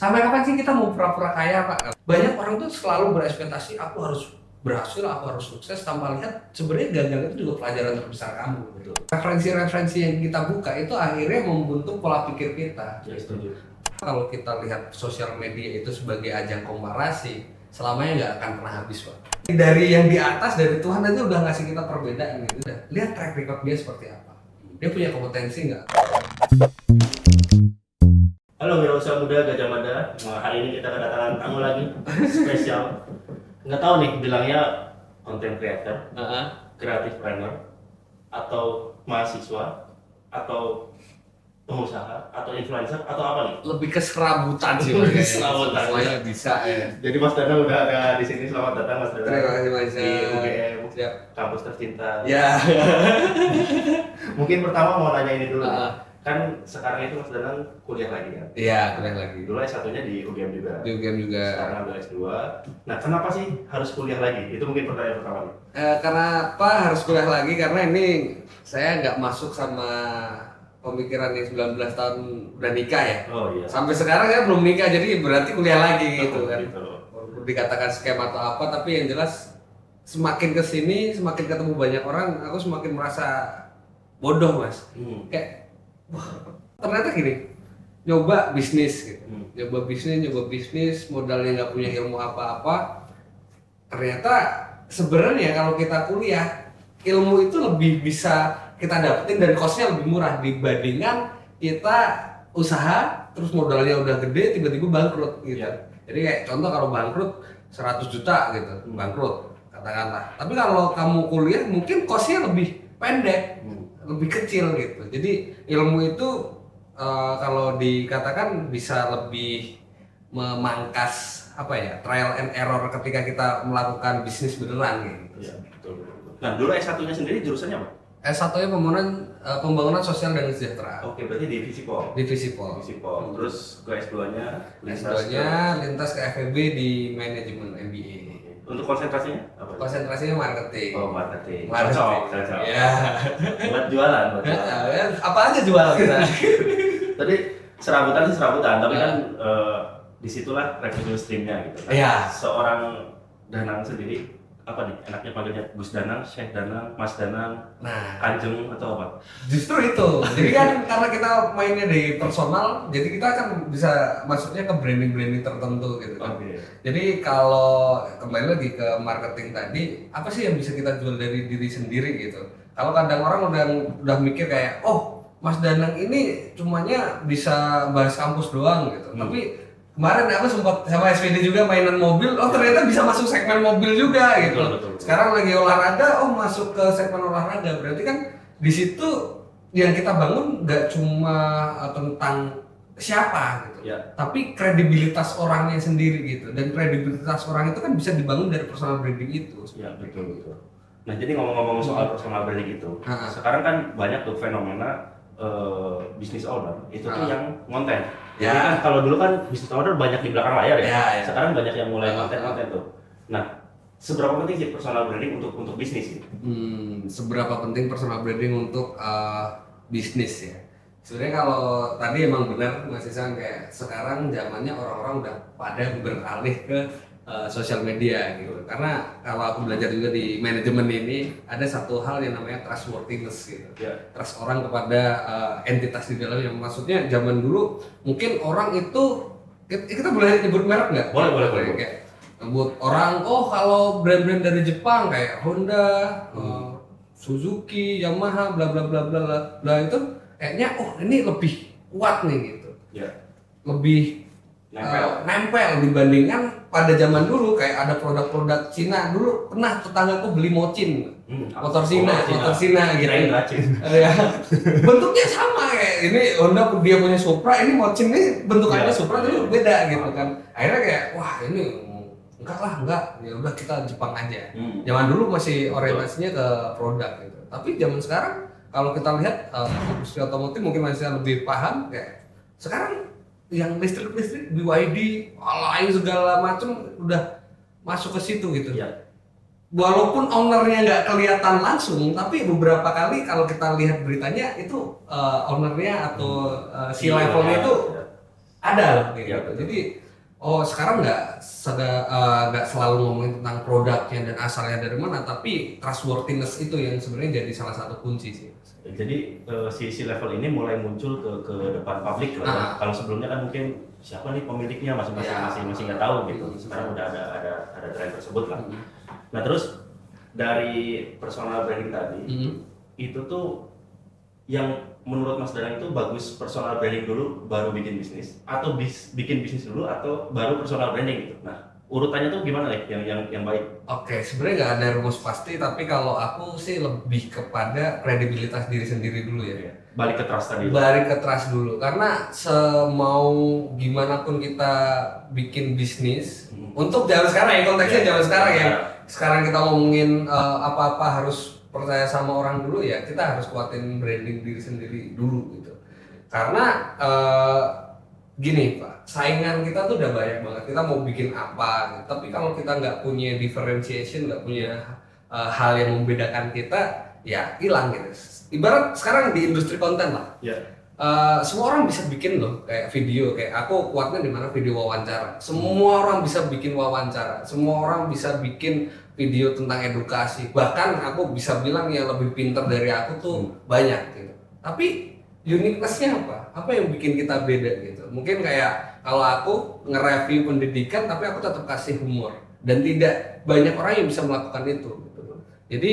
Sampai kapan sih kita mau pura-pura kaya, Pak? Banyak orang tuh selalu berekspektasi, aku harus berhasil, aku harus sukses, tanpa lihat sebenarnya gagal itu juga pelajaran terbesar kamu. Betul. Referensi-referensi yang kita buka itu akhirnya membentuk pola pikir kita. Ya, setuju. Kalau kita lihat sosial media itu sebagai ajang komparasi, selamanya nggak akan pernah habis, Pak. Dari yang di atas, dari Tuhan aja udah ngasih kita perbedaan gitu. Udah, lihat track record dia seperti apa. Dia punya kompetensi nggak? Halo Wirausaha Muda Gajah Mada. Nah, hari ini kita kedatangan tamu lagi spesial. Nggak tahu nih bilangnya content creator, creative planner, atau mahasiswa, atau pengusaha, atau influencer, atau apa nih? Lebih ke serabutan sih, Mas. Serabutan. Semuanya bisa ya. Jadi Mas Danang udah ada di sini. Selamat datang Mas Danang. Terima kasih, Mas. Di UGM, Siap. kampus tercinta. Ya. Mungkin pertama mau nanya ini dulu. Kan sekarang itu Mas Danang kuliah lagi kan? Iya, kuliah lagi. Dulu S1-nya di UGM juga. Di UGM juga. Sekarang ambil S2. Nah, kenapa sih harus kuliah lagi? Itu mungkin pertanyaan pertama nih. Kenapa harus kuliah lagi? Karena ini saya nggak masuk sama pemikiran yang 19 tahun udah nikah ya. Oh iya. Sampai sekarang saya belum nikah, jadi berarti kuliah lagi gitu kan. Gitu. Dikatakan scam atau apa, tapi yang jelas semakin kesini, semakin ketemu banyak orang, aku semakin merasa bodoh, Mas. Kayak, wah, ternyata gini, nyoba bisnis gitu. Nyoba bisnis, modalnya nggak punya ilmu apa-apa. Ternyata sebenarnya kalau kita kuliah, ilmu itu lebih bisa kita dapetin dan costnya lebih murah dibandingkan kita usaha terus modalnya udah gede tiba-tiba bangkrut gitu. Jadi kayak contoh kalau bangkrut 100 juta gitu, bangkrut katakanlah. Tapi kalau kamu kuliah mungkin costnya lebih pendek, lebih kecil gitu. Jadi ilmu itu kalau dikatakan bisa lebih memangkas apa ya, trial and error ketika kita melakukan bisnis beneran gitu. Iya, betul. Nah, dulu S1-nya sendiri jurusannya apa? S1-nya pembangunan sosial dan sejahtera. Oke, berarti di Visipol. Di Visipol. Terus ke S2-nya lintas ke FEB di manajemen MBA. Untuk konsentrasinya apa? Konsentrasinya marketing. Oh, marketing. Cocok. Ya. Buat jualan. Apa aja jual kita. Tadi serabutan sih serabutan, tapi kan disitulah revenue stream-nya gitu. Iya. Seorang Danang sendiri apa nih enaknya panggilnya Gus Danang, Syekh Danang, Mas Danang, Kanjeng atau apa? Justru itu. Jadi kan karena kita mainnya di personal, jadi kita kan bisa masuknya ke branding tertentu gitu kan. Jadi kalau kembali lagi ke marketing tadi, apa sih yang bisa kita jual dari diri sendiri gitu. Kalau kadang orang udah mikir kayak, oh Mas Danang ini cumanya bisa bahas kampus doang gitu. Tapi kemarin aku sempat sama SPD juga mainan mobil, oh ternyata bisa masuk segmen mobil juga gitu. Betul. Sekarang lagi olahraga, oh masuk ke segmen olahraga. Berarti kan di situ yang kita bangun nggak cuma tentang siapa gitu, tapi kredibilitas orangnya sendiri gitu. Dan kredibilitas orang itu kan bisa dibangun dari personal branding itu. Ya betul. Nah jadi ngomong-ngomong soal personal branding itu, sekarang kan banyak tuh fenomena business owner itu tuh yang konten. Jadi kan kalau dulu kan business owner banyak di belakang layar ya. Sekarang banyak yang mulai konten tuh. Nah, seberapa penting sih personal branding untuk bisnis ini? Seberapa penting personal branding untuk bisnis ya? Sebenarnya kalau tadi emang benar Mas Isan, kayak sekarang zamannya orang-orang udah pada beralih ke sosial media gitu. Karena kalau aku belajar juga di manajemen ini ada satu hal yang namanya trustworthiness gitu. Trust orang kepada entitas di dalamnya. Maksudnya zaman dulu mungkin orang itu, kita boleh nyebut merek nggak? Boleh. Kayak nyebut orang, oh kalau brand-brand dari Jepang kayak Honda, Suzuki, Yamaha, bla bla bla bla bla itu kayaknya oh ini lebih kuat nih gitu. Lebih nempel dibandingkan pada zaman dulu kayak ada produk-produk Cina. Dulu pernah tetanggaku beli Mocin, motor Cina gitu. Ya. Bentuknya sama kayak ini Honda, dia punya Supra, ini Mocin ini bentukannya Supra tapi beda gitu kan. Akhirnya kayak wah ini enggak, ya udah kita Jepang aja. Zaman dulu masih orientasinya ke produk gitu. Tapi zaman sekarang kalau kita lihat industri otomotif mungkin masih lebih paham kayak sekarang yang listrik BYD, lain segala macam udah masuk ke situ gitu. Walaupun ownernya nggak kelihatan langsung, tapi beberapa kali kalau kita lihat beritanya itu ownernya atau si levelnya itu ada loh kayak Ya, gitu. betul. Jadi sekarang nggak selalu ngomongin tentang produknya dan asalnya dari mana, tapi trustworthiness itu yang sebenarnya jadi salah satu kunci sih. Jadi si level ini mulai muncul ke depan publik lah ya. Kalau sebelumnya kan mungkin siapa nih pemiliknya masih nggak tahu gitu. Sekarang udah ada tren tersebut lah. Nah terus dari personal branding tadi itu tuh yang menurut Mas Danang itu bagus personal branding dulu baru bikin bisnis, atau bikin bisnis dulu atau baru personal branding gitu. Nah urutannya tuh gimana nih yang baik? Oke, sebenarnya nggak ada rumus pasti, tapi kalau aku sih lebih kepada kredibilitas diri sendiri dulu ya. Balik ke trust tadi. Balik ke trust dulu, karena semau gimana pun kita bikin bisnis untuk zaman sekarang ya, konteksnya zaman sekarang ya. Sekarang kita ngomongin apa-apa harus percaya sama orang dulu ya, kita harus kuatin branding diri sendiri dulu gitu. Karena gini Pak, saingan kita tuh udah banyak banget, kita mau bikin apa gitu. Tapi kalau kita nggak punya differentiation, nggak punya hal yang membedakan kita, ya hilang gitu. Ibarat sekarang di industri konten lah, semua orang bisa bikin loh kayak video, kayak aku kuatnya di mana video wawancara. Semua orang bisa bikin wawancara, semua orang bisa bikin video tentang edukasi. Bahkan aku bisa bilang yang lebih pintar dari aku tuh banyak gitu. Tapi uniqueness-nya apa? Apa yang bikin kita beda gitu? Mungkin kayak kalau aku nge-review pendidikan, tapi aku tetap kasih humor. Dan tidak banyak orang yang bisa melakukan itu. Gitu. Jadi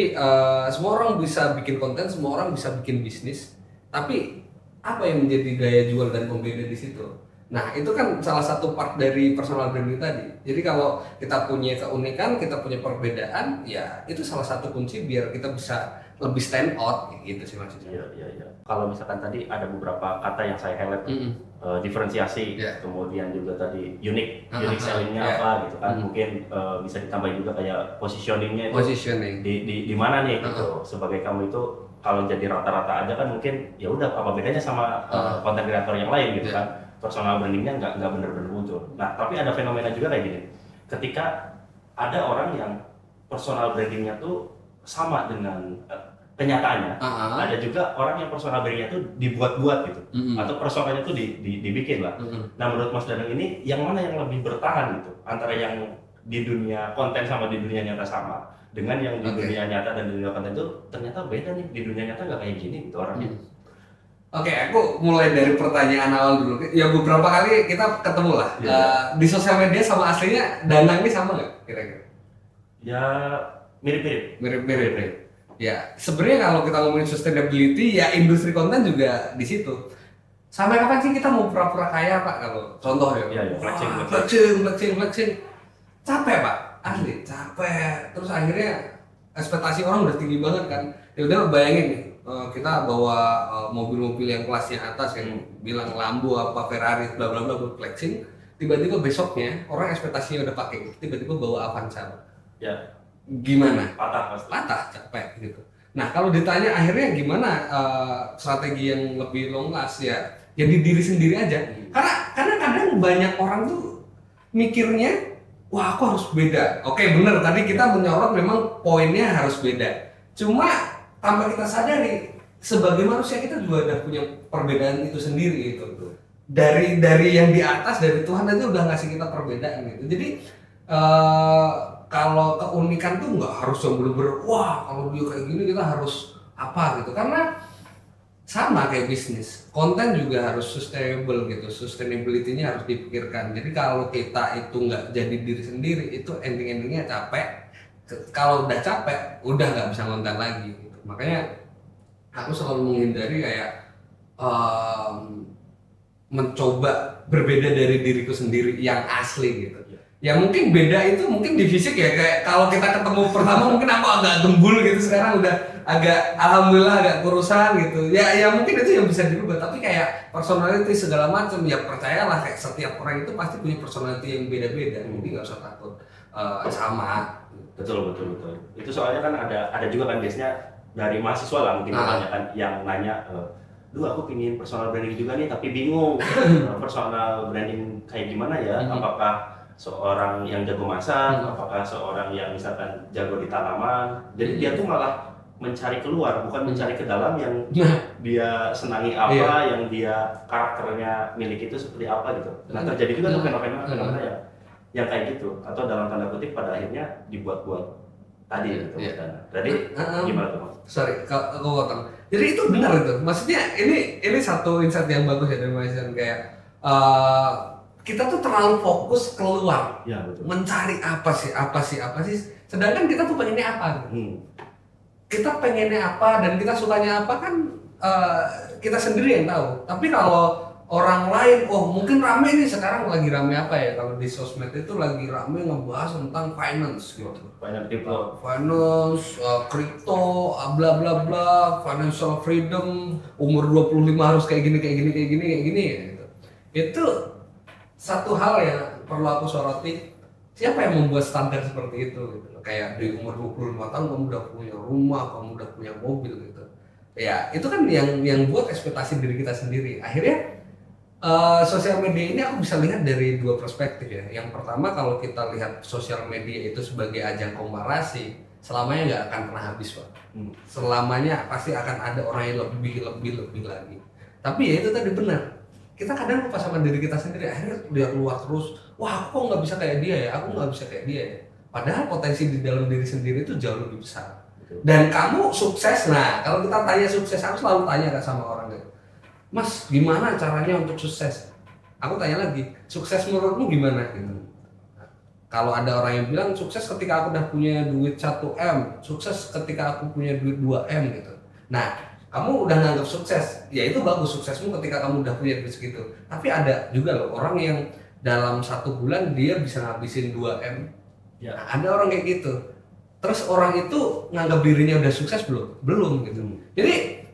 semua orang bisa bikin konten, semua orang bisa bikin bisnis. Tapi apa yang menjadi daya jual dan pembeda di situ? Nah itu kan salah satu part dari personal branding tadi. Jadi kalau kita punya keunikan, kita punya perbedaan, ya itu salah satu kunci biar kita bisa lebih stand out gitu sih maksudnya. Iya. Kalau misalkan tadi ada beberapa kata yang saya highlight, diferensiasi, kemudian juga tadi unique sellingnya apa gitu kan, mungkin bisa ditambah juga kayak positioningnya itu di mana nih gitu. Sebagai kamu itu kalau jadi rata-rata aja kan mungkin ya udah apa bedanya sama konten kreator yang lain gitu kan. Personal brandingnya nggak benar-benar muncul. Nah tapi ada fenomena juga kayak gini, ketika ada orang yang personal brandingnya tuh sama dengan kenyataannya, ada juga orang yang personal brandingnya tuh dibuat-buat gitu, atau personalnya tuh dibikin lah. Nah menurut Mas Danang ini yang mana yang lebih bertahan gitu, antara yang di dunia konten sama di dunia nyata sama, dengan yang di dunia nyata dan di dunia konten itu ternyata beda nih, di dunia nyata nggak kayak gini gitu orangnya. Oke, aku mulai dari pertanyaan awal dulu. Ya beberapa kali kita ketemu lah. Di sosial media sama aslinya Danang ini sama nggak kira-kira? Ya mirip-mirip. Mirip-mirip. Ya sebenarnya kalau kita ngomongin sustainability, ya industri konten juga di situ. Sampai kapan sih kita mau pura-pura kaya Pak? Kalau contoh ya. Iya, Flexing. Capek Pak, asli capek. Terus akhirnya ekspektasi orang udah tinggi banget kan. Ya udah bayangin nih. Kita bawa mobil-mobil yang kelasnya atas yang bilang Lambo apa Ferrari bla bla bla flexing, tiba-tiba besoknya orang ekspektasinya udah pakai, tiba-tiba bawa Avanza. Ya. Gimana? Patah Capek gitu. Nah kalau ditanya akhirnya gimana strategi yang lebih long last ya jadi diri sendiri aja. Karena kadang banyak orang tuh mikirnya wah aku harus beda. Oke bener tadi kita menyorot memang poinnya harus beda. Cuma tanpa kita sadari sebagai manusia kita juga udah punya perbedaan itu sendiri gitu. Dari yang di atas dari Tuhan aja udah ngasih kita perbedaan gitu. Jadi kalau keunikan tuh nggak harus yang bener-bener wah kalau dia kayak gini kita harus apa gitu, karena sama kayak bisnis konten juga harus sustainable gitu, sustainability-nya harus dipikirkan. Jadi kalau kita itu nggak jadi diri sendiri itu ending-endingnya capek. Kalau udah capek udah nggak bisa konten lagi gitu. Makanya aku selalu menghindari kayak mencoba berbeda dari diriku sendiri yang asli gitu. Ya mungkin beda itu mungkin di fisik ya, kayak kalau kita ketemu pertama mungkin aku agak gembul gitu, sekarang udah agak alhamdulillah agak kurusan gitu. Ya mungkin itu yang bisa dirubah, tapi kayak personality segala macam ya percayalah kayak setiap orang itu pasti punya personality yang beda-beda. Jadi nggak usah takut sama. Betul. Itu soalnya kan ada juga kan biasanya dari mahasiswa lah mungkin kebanyakan yang nanya, aku pingin personal branding juga nih tapi bingung personal branding kayak gimana ya, apakah seorang yang jago masak, apakah seorang yang misalkan jago di tanaman. Jadi dia tuh malah mencari keluar, bukan mencari ke dalam yang dia senangi apa, yang dia karakternya miliki itu seperti apa gitu. Nah terjadi juga tuh fenomena yang kayak gitu, atau dalam tanda kutip pada akhirnya dibuat-buat tadi gitu. Jadi gimana tuh Mas? Sorry, aku potong. Jadi itu benar itu. Maksudnya ini satu insight yang bagus ya dari Mas Isan, kayak kita tuh terlalu fokus keluar, ya, betul. mencari apa sih. Sedangkan kita tuh pengennya apa? Kita pengennya apa dan kita sukanya apa kan kita sendiri yang tahu. Tapi kalau orang lain, mungkin rame nih sekarang, lagi rame apa ya, kalau di sosmed itu lagi rame ngebahas tentang finance gitu. Finance, crypto, bla bla bla, financial freedom, umur 25 harus kayak gini gitu. Itu satu hal yang perlu aku soroti. Siapa yang membuat standar seperti itu gitu. Kayak di umur 25 tahun kamu udah punya rumah, kamu udah punya mobil gitu. Ya, itu kan yang buat ekspektasi diri kita sendiri. Akhirnya sosial media ini aku bisa lihat dari dua perspektif ya. Yang pertama, kalau kita lihat sosial media itu sebagai ajang komparasi, selamanya nggak akan pernah habis, Pak. Selamanya pasti akan ada orang yang lebih lagi. Tapi ya itu tadi benar. Kita kadang lupa sama diri kita sendiri. Akhirnya dia keluar terus, wah aku kok nggak bisa kayak dia ya, aku nggak bisa kayak dia ya. Padahal potensi di dalam diri sendiri itu jauh lebih besar. Dan kamu sukses, nah kalau kita tanya sukses, aku selalu tanya sama orang gitu, Mas, gimana caranya untuk sukses? Aku tanya lagi, sukses menurutmu gimana? Gitu. Kalau ada orang yang bilang sukses ketika aku udah punya duit 1M, sukses ketika aku punya duit 2M gitu. Nah, kamu udah nganggap sukses, ya itu bagus suksesmu ketika kamu udah punya duit segitu. Tapi ada juga loh orang yang dalam 1 bulan dia bisa ngabisin 2M. Ya, ada orang kayak gitu. Terus orang itu nganggap dirinya udah sukses belum? Belum gitu. Jadi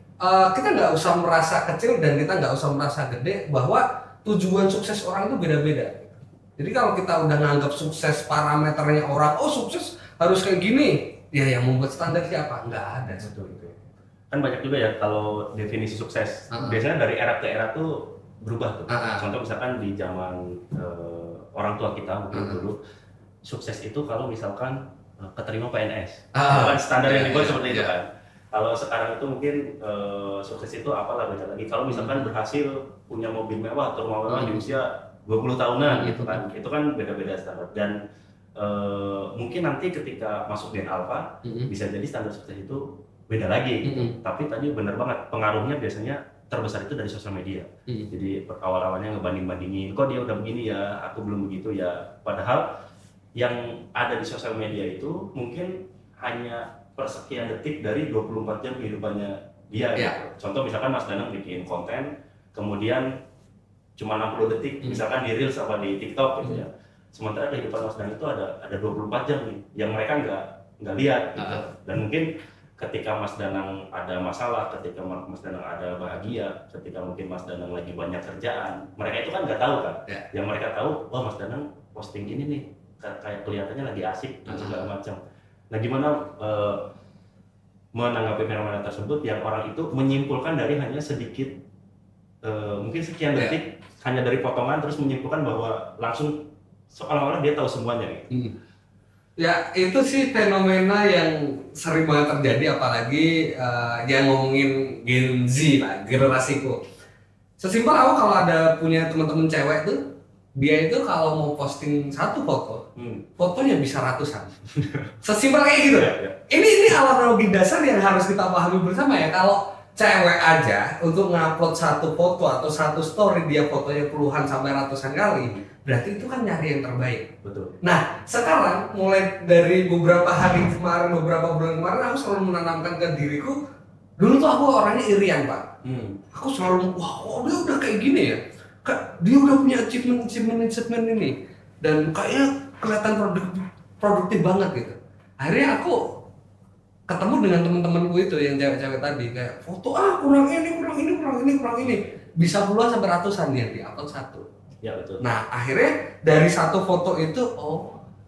kita nggak usah merasa kecil dan kita nggak usah merasa gede, bahwa tujuan sukses orang itu beda-beda. Jadi kalau kita udah nganggap sukses parameternya orang, sukses harus kayak gini, ya yang membuat standar siapa? Nggak ada. Betul. Kan banyak juga ya kalau definisi sukses. Biasanya dari era ke era tuh berubah tuh. Contoh misalkan di zaman orang tua kita mungkin dulu, sukses itu kalau misalkan keterima PNS. Kan standar yang dibuat seperti itu kan. Kalau sekarang itu mungkin sukses itu apalah beda lagi. Kalau misalkan berhasil punya mobil mewah atau rumah mewah di usia 20 tahunan gitu kan. Itu kan beda-beda standar. Dan mungkin nanti ketika masuk Gen Alpha bisa jadi standar sukses itu beda lagi gitu. Tapi tadi benar banget, pengaruhnya biasanya terbesar itu dari sosial media. Jadi awal-awalnya ngebanding-bandingin, kok dia udah begini ya, aku belum begitu ya. Padahal yang ada di sosial media itu mungkin hanya persekian detik dari 24 jam kehidupannya dia gitu. Contoh misalkan Mas Danang bikin konten, kemudian cuma 60 detik, misalkan di Reels apa di TikTok gitu ya. Sementara kehidupan Mas Danang itu ada 24 jam nih, yang mereka nggak lihat gitu. Dan mungkin ketika Mas Danang ada masalah, ketika Mas Danang ada bahagia, ketika mungkin Mas Danang lagi banyak kerjaan, mereka itu kan nggak tahu kan. Yang mereka tahu, Mas Danang posting gini nih, kayak kelihatannya lagi asik dan segala macam. Nah gimana menanggapi fenomena tersebut yang orang itu menyimpulkan dari hanya sedikit, mungkin sekian detik, hanya dari potongan terus menyimpulkan bahwa langsung seolah-olah dia tahu semuanya gitu. Ya itu sih fenomena yang sering banget terjadi, apalagi yang ngomongin Gen Z lah, generasiku. Sesimpel aku kalau ada punya teman-teman cewek tuh, dia itu kalau mau posting satu foto, fotonya bisa ratusan. Sesimpel kayak gitu. Ini analogi dasar yang harus kita pahami bersama ya. Kalau cewek aja untuk ngupload satu foto atau satu story dia fotonya puluhan sampai ratusan kali, berarti itu kan nyari yang terbaik. Betul. Nah sekarang mulai dari beberapa hari kemarin, beberapa bulan kemarin, aku selalu menanamkan ke diriku, dulu tuh aku orangnya irian Pak. Aku selalu, wah dia udah kayak gini ya, dia udah punya achievement ini, dan kayaknya kelihatan produktif banget gitu. Akhirnya aku ketemu dengan teman-temanku itu yang cewek-cewek tadi, kayak foto kurang ini, bisa puluhan sampai ratusan dia di-upload satu. Ya betul. Nah akhirnya dari satu foto itu,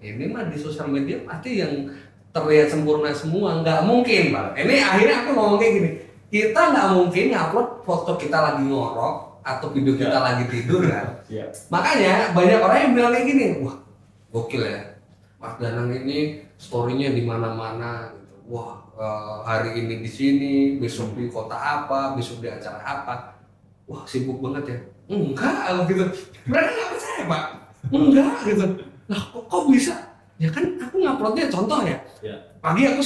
ini mah di sosial media pasti yang terlihat sempurna semua, nggak mungkin Pak. Ini akhirnya aku ngomong kayak gini, kita nggak mungkin ngupload foto kita lagi ngorok atau video kita lagi tidur kan. Makanya banyak orang yang bilang kayak gini, wah gokil ya, Mas Danang ini story-nya di mana-mana gitu. Wah hari ini di sini, besok di kota apa, besok di acara apa. Wah sibuk banget ya. Enggak gitu. Mereka nggak percaya Pak. Enggak gitu. Lah kok bisa? Ya kan aku nguploadnya contoh ya. Pagi aku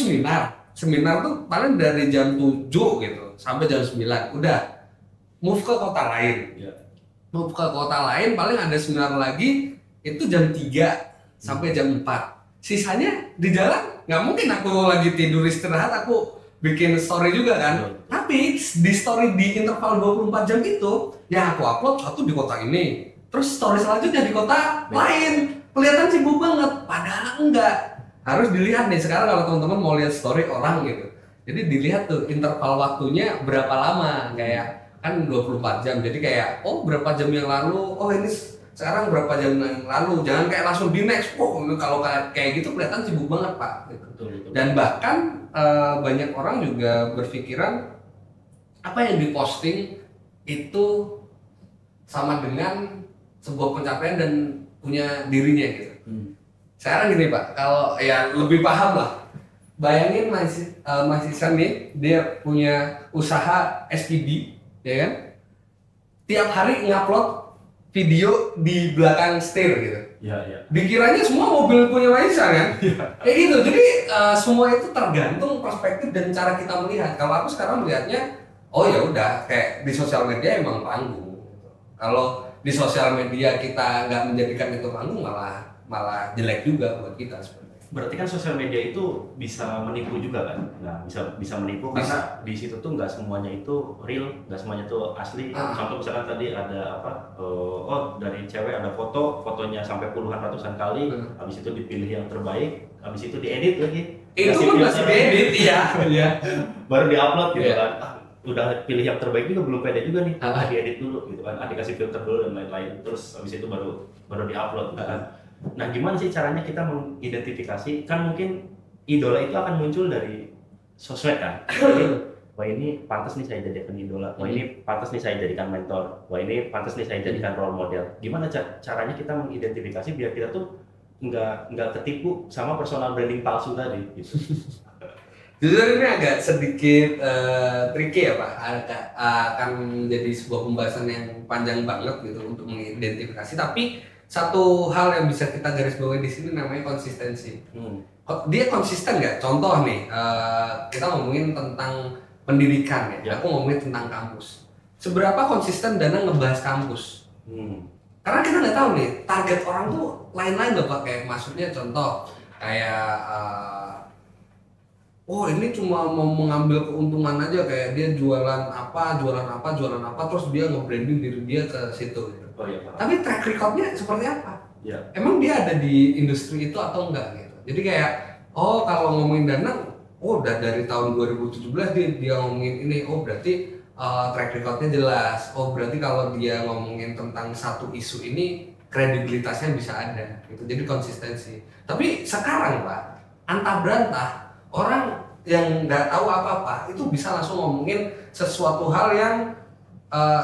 seminar tuh paling dari jam 7 gitu sampai jam 9 udah move ke kota lain. Move ke kota lain paling ada seminar lagi itu jam 3 sampai jam 4. Sisanya di jalan nggak mungkin aku lagi tidur istirahat aku bikin story juga kan. Tapi di story di interval 24 jam itu yang aku upload satu di kota ini, terus story selanjutnya di kota lain. Kelihatan sibuk banget, padahal enggak. Harus dilihat nih sekarang kalau teman-teman mau lihat story orang gitu. Jadi dilihat tuh interval waktunya berapa lama, kayak kan 24 jam. Jadi kayak oh berapa jam yang lalu, oh ini sekarang berapa jam yang lalu. Jangan kayak langsung di next. Oh kalau kayak gitu kelihatan sibuk banget Pak gitu. Betul. Dan bahkan banyak orang juga berpikiran apa yang diposting itu sama dengan sebuah pencapaian dan punya dirinya gitu. Sekarang gini Pak, kalau ya lebih paham lah. Bayangin mahasiswa nih, dia punya usaha SPB, ya kan? Tiap hari ngupload video di belakang setir gitu. Iya. Dikiranya semua mobil punya mahasiswa kan? Kayak gitu. Jadi semua itu tergantung perspektif dan cara kita melihat. Kalau aku sekarang melihatnya, oh ya udah, kayak di sosial media emang panggung. Kalau di sosial media kita nggak menjadikan itu panggung malah jelek juga buat kita sebenarnya. Berarti kan sosial media itu bisa menipu juga kan? Nah, bisa menipu karena di situ tuh nggak semuanya itu real, nggak semuanya itu asli. Contoh misalkan tadi ada apa? Oh dari cewek ada fotonya sampai puluhan ratusan kali, habis itu dipilih yang terbaik, habis itu diedit lagi. Itu pun masih diedit, iya. Baru diupload gitu kan. Udah pilih yang terbaik juga belum pede juga nih, diedit dulu gitu kan, dikasih filter dulu dan lain-lain, terus habis itu baru diupload gitu kan. Nah gimana sih caranya kita mengidentifikasi, kan mungkin idola itu akan muncul dari sosmed kan. Wah ini pantas nih saya jadikan idola, wah ini pantas nih saya jadikan mentor, wah ini pantas nih saya jadikan role model. Gimana caranya kita mengidentifikasi biar kita tuh nggak ketipu sama personal branding palsu tadi gitu. Jujur ini agak sedikit tricky ya Pak, akan menjadi sebuah pembahasan yang panjang banget gitu untuk mengidentifikasi. Tapi satu hal yang bisa kita garis bawahi di sini namanya konsistensi. Dia konsisten nggak? Contoh nih, kita ngomongin tentang pendidikan ya. Aku ngomongin tentang kampus. Seberapa konsisten Dana ngebahas kampus? Karena kita nggak tahu nih target orang tuh lain-lain loh Pak. Kayak maksudnya contoh kayak oh ini cuma mau mengambil keuntungan aja, kayak dia jualan apa, terus dia nge-branding diri dia ke situ gitu. Tapi track recordnya seperti apa? Emang dia ada di industri itu atau enggak gitu. Jadi kayak oh kalau ngomongin Danang, oh udah dari tahun 2017 dia ngomongin ini, oh berarti track recordnya jelas. Oh berarti kalau dia ngomongin tentang satu isu ini kredibilitasnya bisa ada gitu. Jadi konsistensi. Tapi sekarang Pak, antah berantah orang yang nggak tahu apa-apa itu bisa langsung ngomongin sesuatu hal yang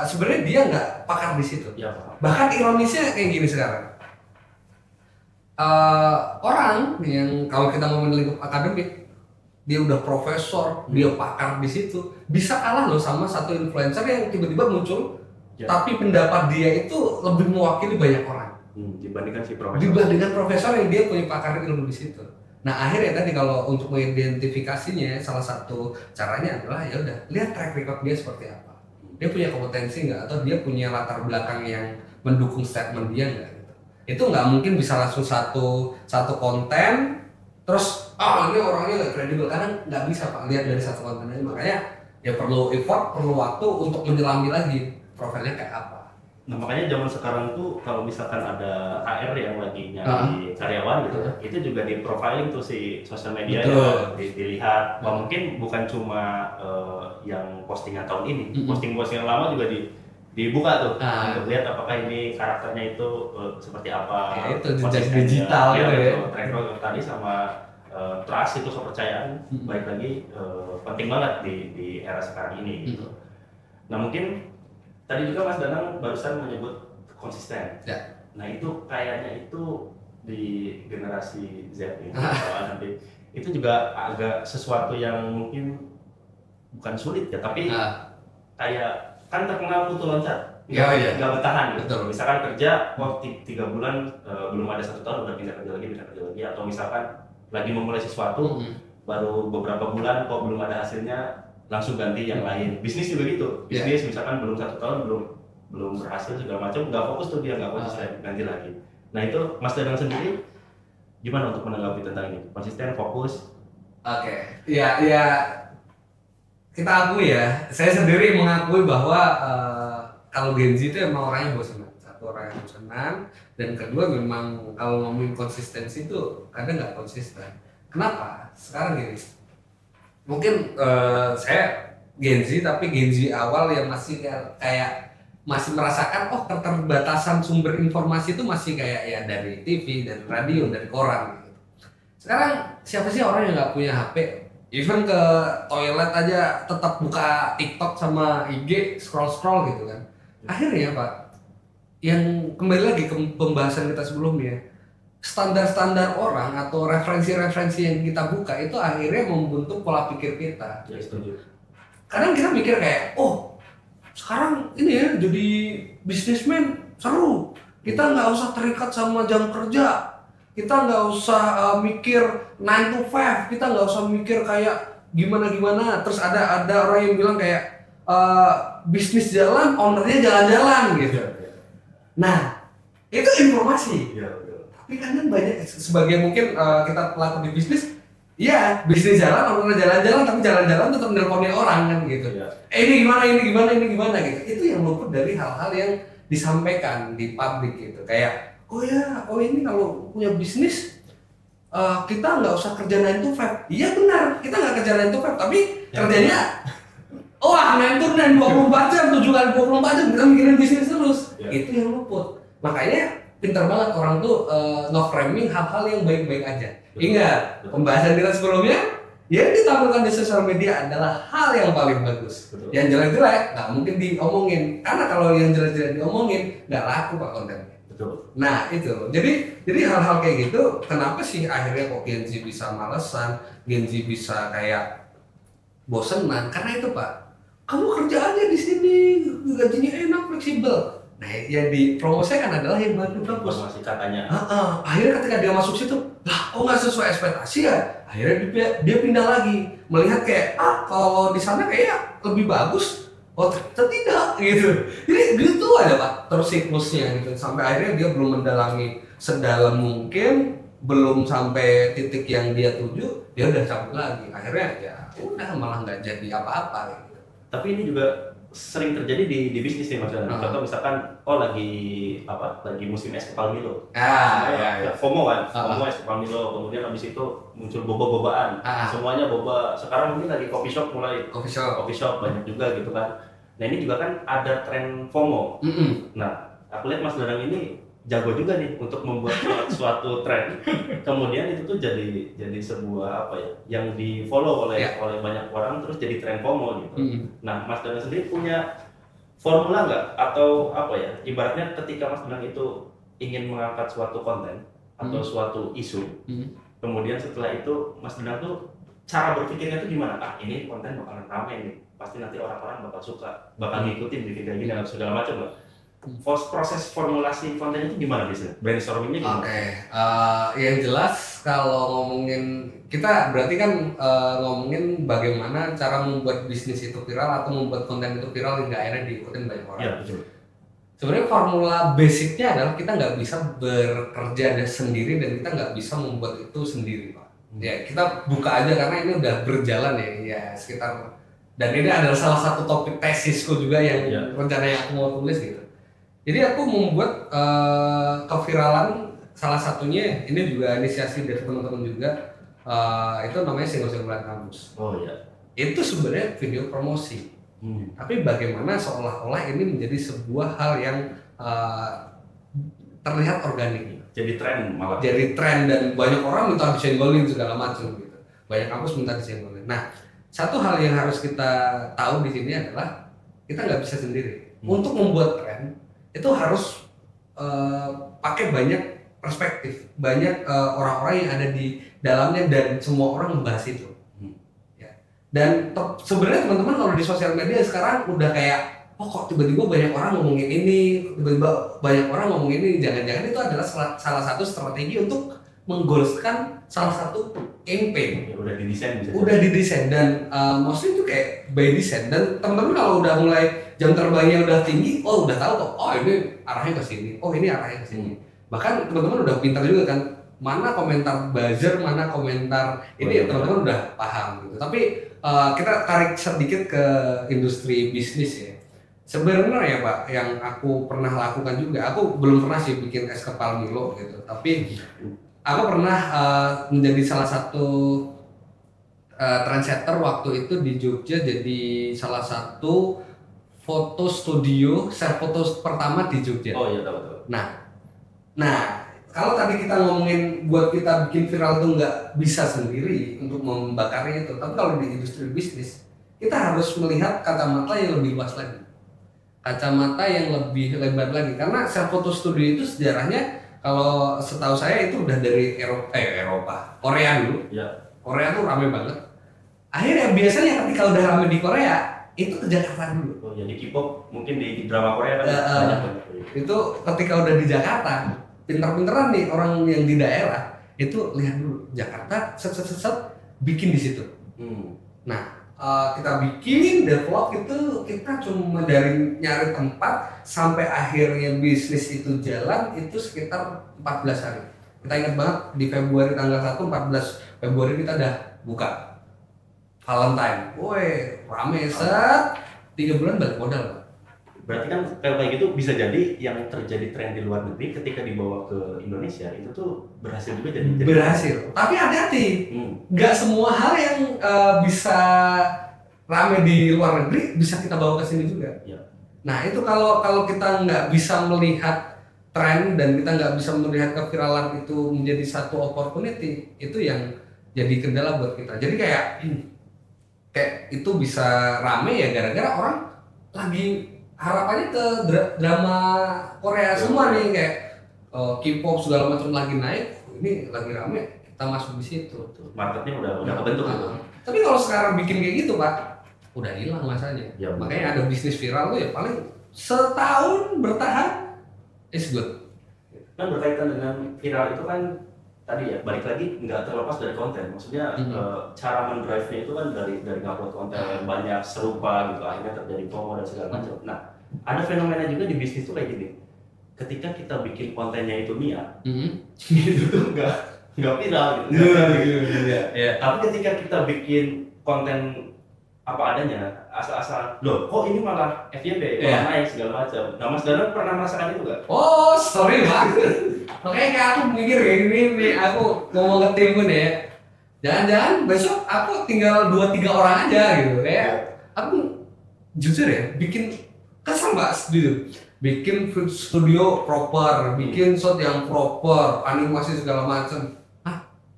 sebenarnya dia nggak pakar di situ. Bahkan ironisnya kayak gini sekarang, orang yang kalau kita ngomongin lingkup akademik, dia udah profesor, dia pakar di situ, bisa kalah loh sama satu influencer yang tiba-tiba muncul, tapi pendapat dia itu lebih mewakili banyak orang. Dibandingkan si profesor. Dibandingkan profesor yang dia punya pakar ilmu di situ. Nah akhirnya tadi kalau untuk mengidentifikasinya salah satu caranya adalah ya udah lihat track record dia seperti apa. Dia punya kompetensi nggak, atau dia punya latar belakang yang mendukung statement dia nggak gitu. Itu nggak mungkin bisa langsung satu konten terus ini orangnya nggak kredibel, karena nggak bisa Pak lihat dari satu konten aja. Makanya ya perlu effort, perlu waktu untuk menyelami lagi profilnya kayak apa. Nah makanya zaman sekarang tuh kalau misalkan ada HR yang lagi nyari karyawan gitu, itu juga di profiling tuh si sosial media ya, dilihat. Mungkin bukan cuma yang postingan tahun ini, posting-postingan lama juga dibuka tuh untuk lihat apakah ini karakternya itu seperti apa. Ya itu jejak digital ya. Track record tadi sama trust itu kepercayaan, baik lagi penting banget di era sekarang ini gitu. Nah mungkin tadi juga Mas Danang barusan menyebut konsisten. Nah itu kayaknya itu di generasi Z ini, nanti itu juga agak sesuatu yang mungkin bukan sulit ya, tapi kayak kan terkenal putu loncat, nggak bertahan gitu. Betul. Misalkan kerja, 3 bulan belum ada 1 tahun udah pindah kerja lagi, atau misalkan lagi memulai sesuatu, baru beberapa bulan kok belum ada hasilnya, langsung ganti yang lain. Bisnis juga gitu, bisnis misalkan belum 1 tahun belum berhasil segala macam, nggak fokus tuh dia, nggak konsisten, ganti lagi. Nah itu Mas Danang sendiri gimana untuk menanggapi tentang ini? Konsisten, fokus? Oke, ya kita akui ya, saya sendiri mengakui bahwa kalau Gen Z itu emang orangnya bosanan. Satu, orang yang bosanan, dan kedua memang kalau ngomongin konsistensi itu kadang nggak konsisten. Kenapa? Sekarang gini, mungkin saya Gen Z, tapi Gen Z awal yang masih kayak masih merasakan keterbatasan sumber informasi itu masih kayak ya dari TV, dari radio, dari koran gitu. Sekarang siapa sih orang yang nggak punya HP? Even ke toilet aja tetap buka TikTok sama IG, scroll gitu kan. Akhirnya Pak, yang kembali lagi ke pembahasan kita sebelumnya, standar-standar orang atau referensi-referensi yang kita buka itu akhirnya membentuk pola pikir kita. Ya, setuju. Kadang kita mikir kayak, sekarang ini ya jadi bisnismen seru. Kita nggak usah terikat sama jam kerja. Kita nggak usah mikir 9 to 5, kita nggak usah mikir kayak gimana. Terus ada orang yang bilang kayak bisnis jalan, ownernya jalan-jalan gitu. Nah, itu informasi. Tapi kan banyak sebagai mungkin kita pelaku di bisnis, iya bisnis jalan, ownernya jalan-jalan, tapi jalan-jalan tetap nelponin orang kan gitu. Ini gimana gitu. Itu yang luput dari hal-hal yang disampaikan di publik gitu. Kayak ini kalau punya bisnis kita nggak usah kerja 9 to 5. Iya benar, kita nggak kerja 9 to 5, tapi kerjanya ngantur 24 jam, 7 kali 24 jam kita mikirin bisnis terus. Itu yang luput. Makanya pintar banget orang tuh nge-framing hal-hal yang baik-baik aja. Ingat, pembahasan kita sebelumnya, yang ditampilkan di sosial media adalah hal yang paling bagus. Yang jelek-jelek nggak mungkin diomongin, karena kalau yang jelek-jelek diomongin nggak laku Pak kontennya. Nah itu, jadi hal-hal kayak gitu, kenapa sih akhirnya kok Gen Z bisa malesan, Gen Z bisa kayak bosenan? Karena itu Pak, kamu kerja aja di sini, gajinya enak, fleksibel. Nah yang dipromosikan adalah yang bagus. Masih katanya. Akhirnya ketika dia masuk situ, nggak sesuai ekspektasi ya. Akhirnya dia pindah lagi, melihat kayak kalau di sana kayak lebih bagus. Ternyata tidak gitu. Jadi gitu aja Pak, terus siklusnya gitu. Sampai akhirnya dia belum mendalami sedalam mungkin, belum sampai titik yang dia tuju, dia udah cabut lagi. Akhirnya ya udah malah nggak jadi apa-apa gitu. Tapi ini juga sering terjadi di bisnis nih Mas Danang. Contoh misalkan lagi musim es kepal Milo. FOMO kan, FOMO es kepal Milo. Kemudian habis itu muncul boba-bobaan. Semuanya boba. Sekarang mungkin lagi coffee shop coffee shop banyak juga gitu kan. Nah ini juga kan ada tren FOMO. Nah aku lihat Mas Danang ini jago juga nih untuk membuat suatu tren. Kemudian itu tuh jadi sebuah yang di follow oleh banyak orang, terus jadi tren FOMO gitu. Nah Mas Danang sendiri punya formula nggak, atau ibaratnya ketika Mas Danang itu ingin mengangkat suatu konten atau suatu isu, kemudian setelah itu Mas Danang tuh cara berpikirnya tuh gimana? Ini konten bakalan ramai nih, pasti nanti orang-orang bakal suka, bakal ngikutin bikin kayak gini dan segala macam lah. Proses formulasi konten itu gimana biasanya? Brainstormingnya gimana? Yang jelas kalau ngomongin, kita berarti kan ngomongin bagaimana cara membuat bisnis itu viral atau membuat konten itu viral hingga akhirnya diikutin banyak orang. Iya betul. Sebenarnya formula basicnya adalah kita nggak bisa bekerja sendiri dan kita nggak bisa membuat itu sendiri Pak. Ya kita buka aja karena ini udah berjalan ya sekitar, dan ini adalah salah satu topik tesisku juga yang rencananya aku mau tulis gitu. Jadi aku membuat keviralan, salah satunya ini juga inisiasi dari teman-teman juga, itu namanya single-singlean kampus. Itu sebenarnya video promosi. Tapi bagaimana seolah-olah ini menjadi sebuah hal yang terlihat organik. Jadi tren malah. Jadi tren dan banyak orang minta disenggolin segala macam gitu. Banyak kampus minta disenggolin. Nah, satu hal yang harus kita tahu di sini adalah kita nggak bisa sendiri. Untuk membuat tren itu harus pakai banyak perspektif, banyak orang-orang yang ada di dalamnya dan semua orang membahas itu. Ya. Dan sebenarnya teman-teman kalau di sosial media sekarang udah kayak, oh kok tiba-tiba banyak orang ngomongin ini, tiba-tiba banyak orang ngomongin ini, jangan-jangan itu adalah salah satu strategi untuk menggolskan salah satu campaign. Ya, udah didesain bisa. Udah didesain dan mostly itu kayak by design, dan teman-teman kalau udah mulai jam terbangnya udah tinggi, oh udah tahu kok, oh ini arahnya ke sini, oh ini arahnya ke sini. Bahkan teman-teman udah pintar juga kan, mana komentar buzzer, mana komentar ini, teman-teman udah paham gitu. Tapi kita tarik sedikit ke industri bisnis ya. Sebenarnya ya Pak, yang aku pernah lakukan juga, aku belum pernah sih bikin es kepal Milo gitu, tapi aku pernah menjadi salah satu trendsetter waktu itu di Jogja, jadi salah satu foto studio, self foto pertama di Jogja. Oh iya, tahu. Nah, kalau tadi kita ngomongin buat kita bikin viral tuh nggak bisa sendiri untuk membakarnya itu, tapi kalau di industri bisnis kita harus melihat kacamata yang lebih luas lagi, kacamata yang lebih lebar lagi, karena self photo studio itu sejarahnya kalau setahu saya itu udah dari Eropa, Korea dulu. Ya. Korea tuh rame banget. Akhirnya biasanya ketika udah rame di Korea itu ke Jakarta dulu. Oh ya, di K-pop mungkin di drama Korea kan banyak. Itu ketika udah di Jakarta, pinter-pinteran nih orang yang di daerah itu lihat dulu Jakarta, set bikin di situ. Nah, kita bikin develop itu, kita cuma dari nyari tempat sampai akhirnya bisnis itu jalan itu sekitar 14 hari. Kita ingat banget di Februari tanggal 1, 14 Februari kita udah buka Valentine. Woi, rame set, 3 bulan balik modal. Berarti kan kayak gitu bisa jadi yang terjadi tren di luar negeri ketika dibawa ke Indonesia itu tuh berhasil juga jadi berhasil. Tapi hati-hati, nggak semua hal yang bisa rame di luar negeri bisa kita bawa ke sini juga. Ya. Nah itu kalau kita nggak bisa melihat tren dan kita nggak bisa melihat keviralan itu menjadi satu opportunity, itu yang jadi kendala buat kita. Jadi kayak itu bisa rame ya gara-gara orang lagi harapannya ke drama Korea semua nih, kayak K-pop segala macam lagi naik, ini lagi rame, kita masuk di situ. Marketnya udah kebentuk gitu. Tapi kalau sekarang bikin kayak gitu Pak, udah hilang masanya. Ya, makanya ada bisnis viral tuh ya paling setahun bertahan is good. Kan berkaitan dengan viral itu kan tadi ya, balik lagi nggak terlepas dari konten. Maksudnya cara mendrive-nya itu kan dari ngupload konten banyak serupa gitu, akhirnya terjadi promo dan segala macam. Nah, ada fenomena juga di bisnis tuh kayak gini. Ketika kita bikin kontennya itu niat, itu tuh nggak viral gitu. Tapi ketika kita bikin konten apa adanya, asal-asalan, loh kok ini malah FYP, malah naik segala macam. Nah, Mas Danang pernah merasakan itu nggak? Oh, sorry banget. Makanya kayak aku mikir kayak gini nih, aku ngomong ke tim gue ya, jangan-jangan besok aku tinggal 2-3 orang aja gitu. Kayak aku jujur ya, bikin kesel Mbak studio, bikin studio proper, bikin shot yang proper, animasi segala macam.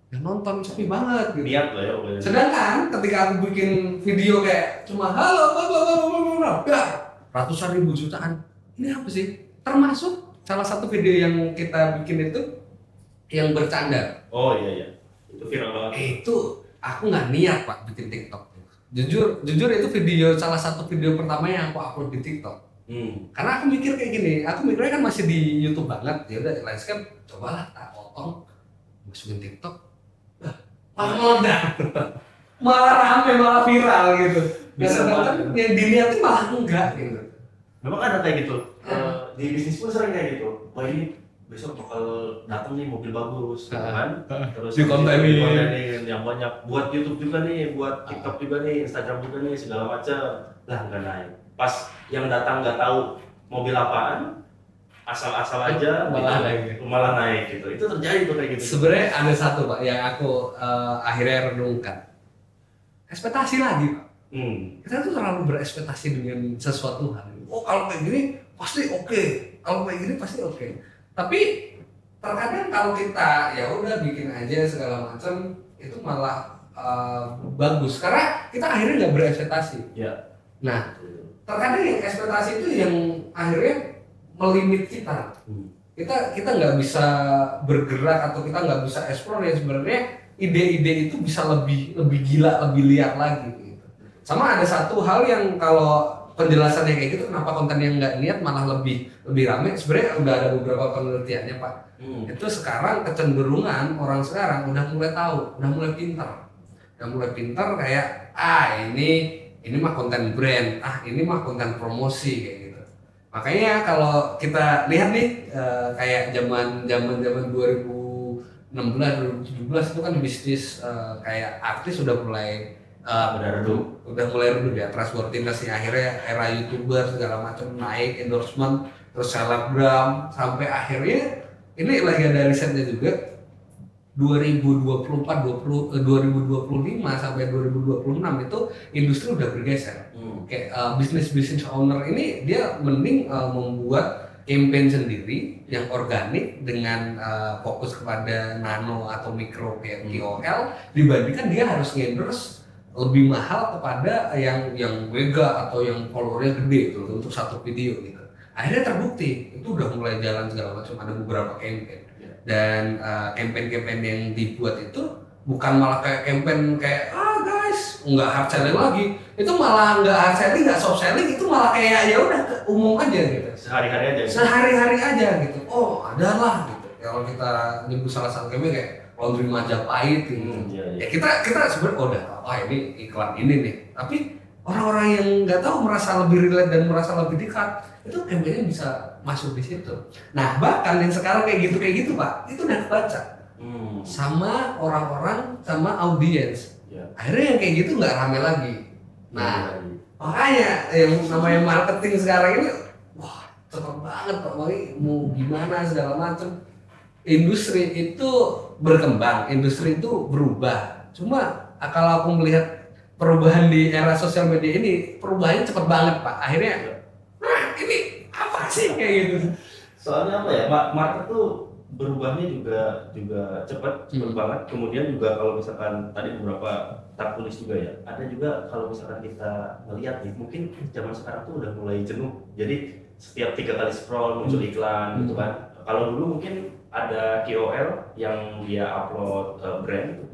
Yang nonton sepi banget gitu. Niat lah ya. Sedangkan ketika aku bikin video kayak cuma halo ratusan ribu jutaan, ini apa sih? Termasuk salah satu video yang kita bikin itu yang bercanda. Oh iya, itu viral banget. Itu aku nggak niat Pak bikin TikTok. Jujur itu video salah satu video pertama yang aku upload di TikTok. Karena aku mikir kayak gini, aku mikirnya kan masih di YouTube banget, ya udah landscape cobalah tak potong masukin TikTok. Malah rame, malah viral gitu. Bisa banget yang dilihatin malah enggak gitu. Memang ada kayak gitu. Di bisnis pun sering kayak gitu. Wah ini besok bakal datang nih mobil bagus, kan? Terus dikontenin yang banyak, buat YouTube juga nih, buat TikTok juga nih, Instagram juga nih, segala macam. Lah nggak naik. Pas yang datang nggak tahu mobil apaan, asal-asal aja malah naik gitu. Itu terjadi tuh kayak gitu. Sebenarnya ada satu Pak yang aku akhirnya renungkan. Ekspektasi lagi Pak. Kita tuh terlalu berekspektasi dengan sesuatu hal. Oh kalau kayak gini pasti oke. Kalau kayak gini pasti oke. Tapi terkadang kalau kita ya udah bikin aja segala macam itu malah bagus karena kita akhirnya nggak berekspektasi. Ya. Nah terkadang yang ekspektasi itu yang akhirnya melimit kita. kita nggak bisa bergerak atau kita nggak bisa explore ya sebenarnya ide-ide itu bisa lebih gila, lebih liar lagi gitu. Sama ada satu hal yang kalau penjelasannya kayak gitu, kenapa konten yang nggak niat malah lebih rame, sebenarnya udah ada beberapa penelitiannya Pak. Itu sekarang kecenderungan orang sekarang udah mulai tahu, udah mulai pintar kayak ini mah konten brand, ini mah konten promosi kayak gitu. Makanya kalau kita lihat nih kayak zaman 2016 2017 itu kan bisnis kayak artis udah mulai udah mulai redup ya, trustworthiness-nya akhirnya era YouTuber segala macam naik, endorsement, terus selebgram, sampai akhirnya ini lagi ada risetnya juga 2025 sampai 2026 itu industri udah bergeser. Kayak bisnis owner ini dia mending membuat campaign sendiri yang organik dengan fokus kepada nano atau mikro kayak KOL dibandingkan dia harus endorse lebih mahal kepada yang mega atau yang followernya gede gitu untuk satu video gitu. Akhirnya terbukti itu udah mulai jalan segala macam, ada beberapa campaign. Dan campaign-campaign yang dibuat itu bukan malah kayak campaign kayak guys nggak hard selling lagi, itu malah nggak hard selling, nggak soft selling, itu malah kayak ya udah umum aja gitu, sehari-hari aja gitu. Oh adalah gitu kalau kita nyebut salah satu campaign kayak laundry Majapahit gitu. Ya kita sebenarnya udah ini iklan ini nih, tapi orang-orang yang nggak tahu merasa lebih relate dan merasa lebih dekat, itu campaign-nya bisa masuk di situ. Nah bahkan yang sekarang kayak gitu Pak, itu udah kebaca sama orang-orang, sama audiens. Akhirnya yang kayak gitu nggak rame lagi. Nah makanya yang namanya marketing sekarang ini wah cepet banget Pak, mau gimana segala macam. Industri itu berkembang, industri itu berubah. Cuma kalau aku melihat perubahan di era sosial media ini, perubahannya cepet banget Pak. Akhirnya ini apa sih kayak gitu? Soalnya apa ya, market tuh berubahnya juga cepat banget. Kemudian juga kalau misalkan tadi beberapa tak tulis juga ya, ada juga kalau misalkan kita ngelihat nih, mungkin zaman sekarang tuh udah mulai jenuh. Jadi setiap 3 kali scroll muncul iklan gitu kan. Kalau dulu mungkin ada KOL yang dia upload brand,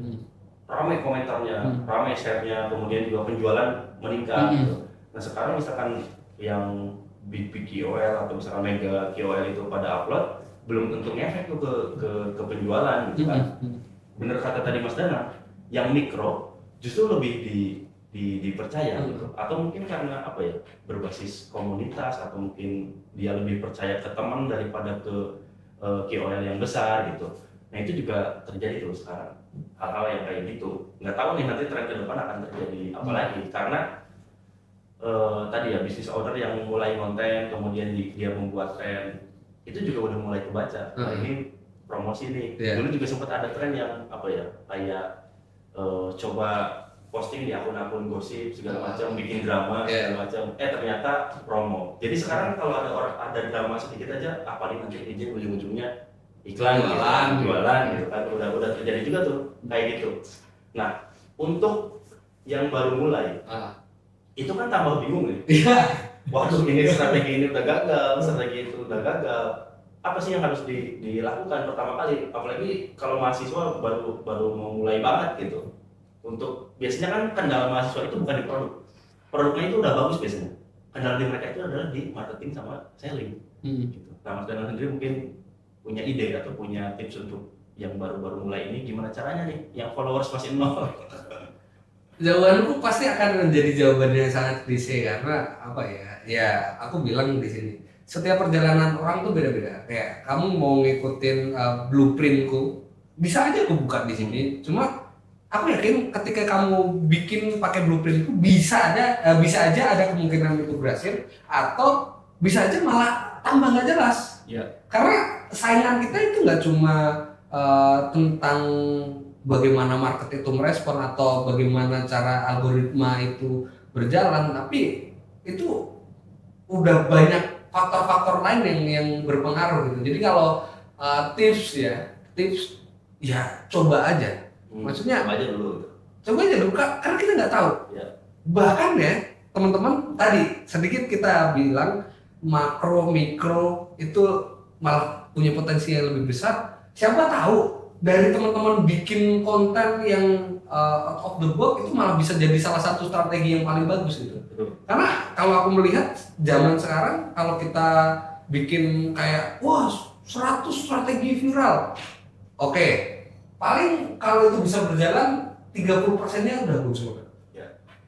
ramai komentarnya, ramai share-nya, kemudian juga penjualan meningkat gitu. Nah sekarang misalkan yang big KOL atau misalkan mega KOL itu pada upload, belum tentu ngefek tuh ke penjualan gitu kan. Bener kata tadi Mas Dana, yang mikro justru lebih dipercaya gitu. Atau mungkin karena apa ya, berbasis komunitas, atau mungkin dia lebih percaya ke teman daripada ke KOL yang besar gitu. Nah itu juga terjadi tuh sekarang, hal-hal yang kayak gitu. Nggak tahu nih nanti tren ke depan akan terjadi apa lagi, karena tadi ya bisnis owner yang mulai konten, kemudian dia membuat tren, itu juga udah mulai kebaca. Nah ini promosi nih. Dulu juga sempat ada tren yang apa ya, kayak coba posting di akun-akun gosip segala macam, bikin drama segala macam. Ternyata promo. Jadi sekarang kalau ada drama sedikit aja, apalagi nanti izin ujung-ujungnya iklan, jualan gitu kan. Udah terjadi juga tuh kayak gitu. Nah untuk yang baru mulai, itu kan tambah bingung nih. Waduh ini strategi ini udah gagal, strategi itu udah gagal. Apa sih yang harus dilakukan pertama kali? Apalagi kalau mahasiswa baru mau mulai banget gitu. Untuk biasanya kan kendala mahasiswa itu bukan di produknya itu udah bagus biasanya. Kendala di mereka itu adalah di marketing sama selling. Gitu. Nah Mas Dana sendiri mungkin punya ide atau punya tips untuk yang baru-baru mulai ini, gimana caranya nih? Yang followers masih 0. Jawabanku pasti akan menjadi jawaban yang sangat klise, karena apa ya? Ya aku bilang di sini, setiap perjalanan orang tuh beda-beda. Kayak kamu mau ngikutin blueprintku, bisa aja aku buka di sini. Cuma aku yakin ketika kamu bikin pakai blueprintku, bisa aja ada kemungkinan itu berhasil, atau bisa aja malah tambah nggak jelas. Karena saingan kita itu nggak cuma tentang bagaimana market itu merespon atau bagaimana cara algoritma itu berjalan, tapi itu udah banyak faktor-faktor lain yang berpengaruh gitu. Jadi kalau tips ya coba aja. Maksudnya coba aja dulu, karena kita nggak tahu. Bahkan ya teman-teman, tadi sedikit kita bilang makro mikro itu malah punya potensi yang lebih besar. Siapa tahu dari teman-teman bikin konten yang out of the box itu malah bisa jadi salah satu strategi yang paling bagus gitu. Karena kalau aku melihat zaman sekarang kalau kita bikin kayak wah 100 strategi viral, oke, paling kalau itu bisa berjalan 30%-nya udah bagus banget.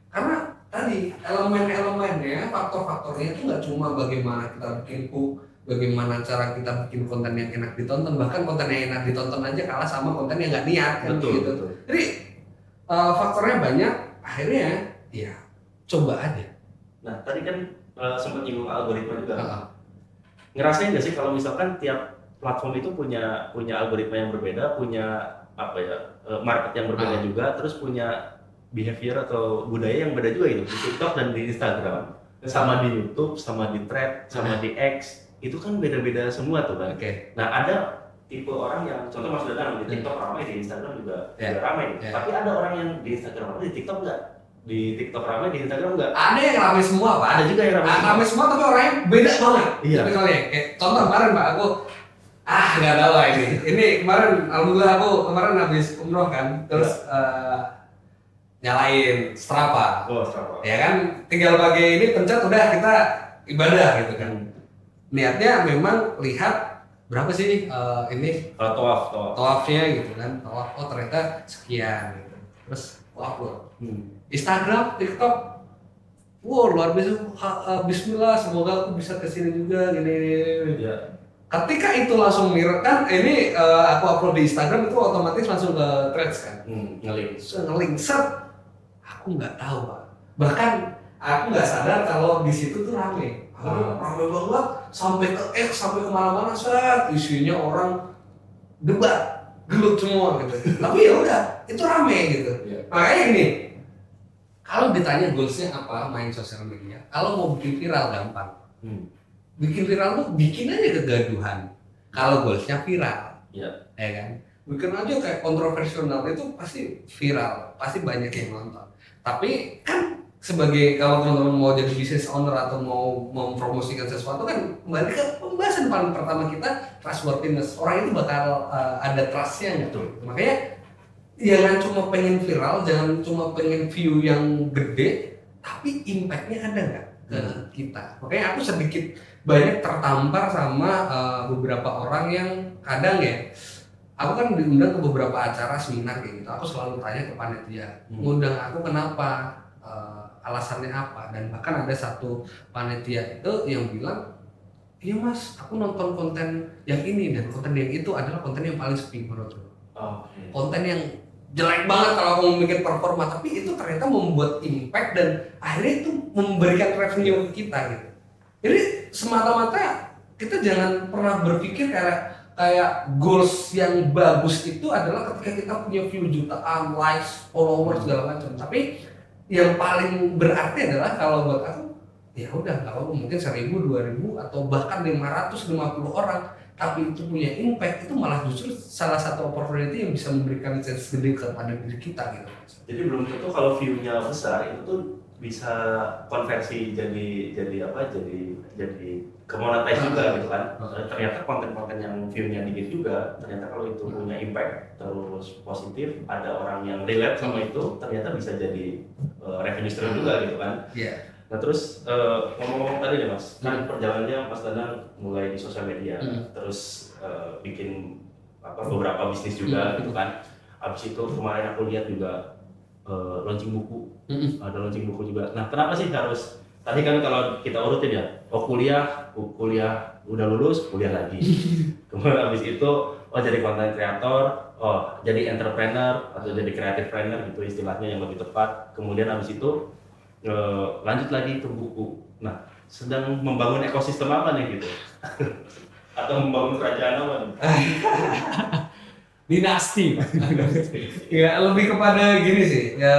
Karena tadi elemen-elemennya, faktor-faktornya itu nggak cuma bagaimana kita bikin hook, bagaimana cara kita bikin konten yang enak ditonton, bahkan konten yang enak ditonton aja kalah sama konten yang nggak niat kan gitu. Betul. Jadi faktornya banyak, akhirnya ya coba aja. Nah tadi kan sempat nyinggung algoritma juga. Ngerasain nggak sih kalau misalkan tiap platform itu punya algoritma yang berbeda, punya market yang berbeda juga, terus punya behavior atau budaya yang beda juga gitu di TikTok dan di Instagram, sama di YouTube, sama di Thread, sama di X, itu kan beda-beda semua tuh kan. Nah ada tipe orang yang contoh Mas Dadang di TikTok ramai, di Instagram juga ramai, tapi ada orang yang di Instagram ramai, di TikTok enggak, di TikTok ramai, di Instagram enggak. Ada yang ramai semua Pak. Ada juga yang ramai semua tapi orangnya beda banget. Tapi kalau kayak contoh kemarin Pak, aku nggak tahu lah ini kemarin alhamdulillah aku kemarin habis umroh kan, terus nyalain Strava. Ya kan, tinggal pakai ini pencet udah kita ibadah gitu kan. Niatnya memang lihat berapa sih ini tawafnya gitu kan. Tawaf ternyata sekian gitu. Terus upload. Instagram, TikTok. Luar biasa. Bismillah, semoga aku bisa kesini juga gini. Ketika itu langsung mirror kan, ini aku upload di Instagram itu otomatis langsung ke Threads kan. Ngelink set. Aku nggak tahu Pak, bahkan aku nggak sadar kalau di situ tuh rame banget sampai ke X, sampai kemana-mana set, isinya orang debat, gelut semua gitu. Tapi ya udah, itu rame gitu. Makanya ini, kalau ditanya goalsnya apa main sosial media, kalau mau bikin viral gampang. Bikin viral tuh bikin aja kegaduhan. Kalau goalsnya viral, ya kan. Bikin aja kayak kontroversial itu pasti viral, pasti banyak yang nonton. Tapi kan sebagai kalau teman-teman mau jadi business owner atau mau mempromosikan sesuatu kan kembali ke pembahasan paling pertama kita, trustworthiness. Orang itu bakal ada trustnya gitu. Makanya jangan cuma pengen viral, jangan cuma pengen view yang gede, tapi impactnya ada nggak ke kita. Makanya aku sedikit banyak tertampar sama beberapa orang yang kadang ya, aku kan diundang ke beberapa acara seminar kayak gitu. Aku selalu tanya ke panitia, ngundang aku kenapa, alasannya apa. Dan bahkan ada satu panitia itu yang bilang, iya mas, aku nonton konten yang ini dan konten yang itu adalah konten yang paling sepi menurutku. Konten yang jelek banget kalau aku memikir performa, tapi itu ternyata membuat impact dan akhirnya itu memberikan revenue ke kita gitu. Jadi semata-mata kita jangan pernah berpikir kayak goals yang bagus itu adalah ketika kita punya view jutaan, likes, followers segala macam. Tapi yang paling berarti adalah kalau buat aku, ya udah kalau mungkin 1.000, 2.000 atau bahkan 550 orang, tapi itu punya impact, itu malah justru salah satu opportunity yang bisa memberikan chance gede kepada diri kita gitu. Jadi belum tentu kalau view-nya besar itu tuh bisa konversi jadi ke monetize juga gitu kan. Ternyata konten-konten yang view-nya dikit juga, ternyata kalau itu punya impact terus positif, ada orang yang relate sama itu, ternyata bisa jadi revenue stream juga gitu kan. Nah terus ngomong-ngomong tadi nih mas, kan perjalanannya Mas Danang mulai di sosial media, terus bikin beberapa bisnis juga gitu kan. Abis itu kemarin aku lihat juga launching buku, ada launching buku juga. Nah kenapa sih harus, tadi kan kalau kita urutin ya, kuliah udah lulus, kuliah lagi. Kemudian abis itu jadi content creator, jadi entrepreneur atau jadi creative planner gitu istilahnya yang lebih tepat. Kemudian abis itu lanjut lagi ke buku. Nah sedang membangun ekosistem apa nih gitu? Atau membangun kerajaan apa nih? Dinasti. Ya lebih kepada gini sih ya,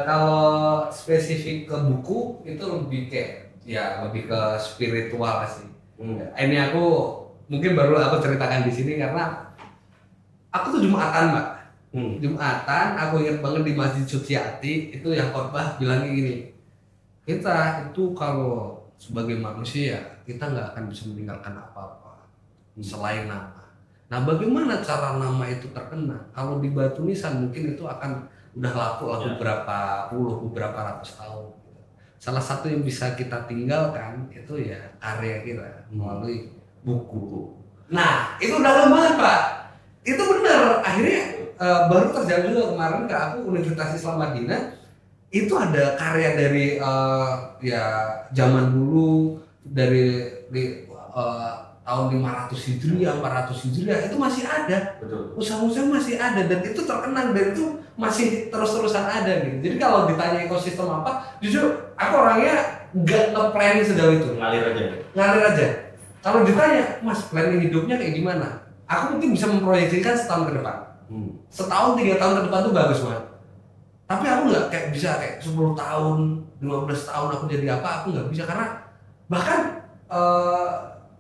kalau spesifik ke buku itu lebih kayak ya lebih ke spiritual sih. Ini aku mungkin baru aku ceritakan di sini karena aku tuh Jumatan Mbak. Jumatan aku ingat banget di Masjid Suciati itu yang khotbah bilangnya gini, kita itu kalau sebagai manusia kita nggak akan bisa meninggalkan apa-apa selain nama. Nah, bagaimana cara nama itu terkenal? Kalau di batu nisan mungkin itu akan udah laku beberapa puluh, beberapa ratus tahun. Salah satu yang bisa kita tinggalkan itu ya karya kita melalui buku. Nah, itu dalam banget Pak. Itu benar. Akhirnya baru terjadi juga kemarin ke aku Universitas Islam Madinah itu ada karya dari ya zaman dulu dari tahun 500 Hijriah, 400 Hijriah itu masih ada. Betul. Usaha-usaha masih ada dan itu terkenal dan itu masih terus-terusan ada gitu. Jadi kalau ditanya ekosistem apa, justru aku orangnya nggak nge-planning sejauh itu. Ngalir aja. Kalau ditanya, Mas planning hidupnya kayak gimana? Aku mungkin bisa memproyeksikan setahun ke depan. Setahun 3 tahun ke depan tuh bagus banget. Tapi aku nggak kayak bisa kayak 10 tahun, 15 tahun aku jadi apa, aku nggak bisa karena bahkan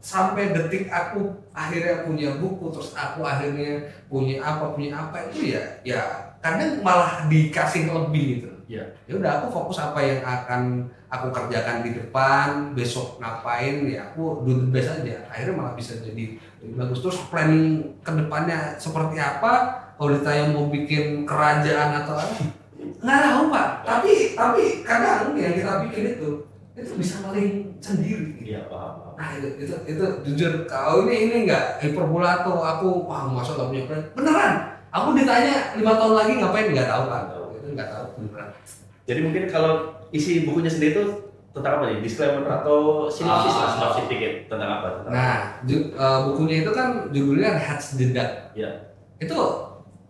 sampai detik aku akhirnya punya buku, terus aku akhirnya punya apa itu ya kadang malah dikasih lebih gitu. Ya udah aku fokus apa yang akan aku kerjakan di depan, besok ngapain ya aku do the best aja. Akhirnya malah bisa jadi lebih bagus. Terus planning ke depannya seperti apa? Kalau ditanya mau bikin kerajaan atau apa, nggak tahu Pak. Tapi kadang yang kita bikin itu bisa maling sendiri. Iya paham. Nah itu jujur kalau ini enggak hiperbola atau aku masa nggak punya plan beneran. Aku ditanya 5 tahun lagi ngapain nggak tahu Pak. Itu nggak tahu beneran. Jadi mungkin kalau isi bukunya sendiri itu tentang apa nih? Disclaimer atau sinopsis dikit tentang apa? Bukunya itu kan judulnya Rehat Sejenak. Ya. Itu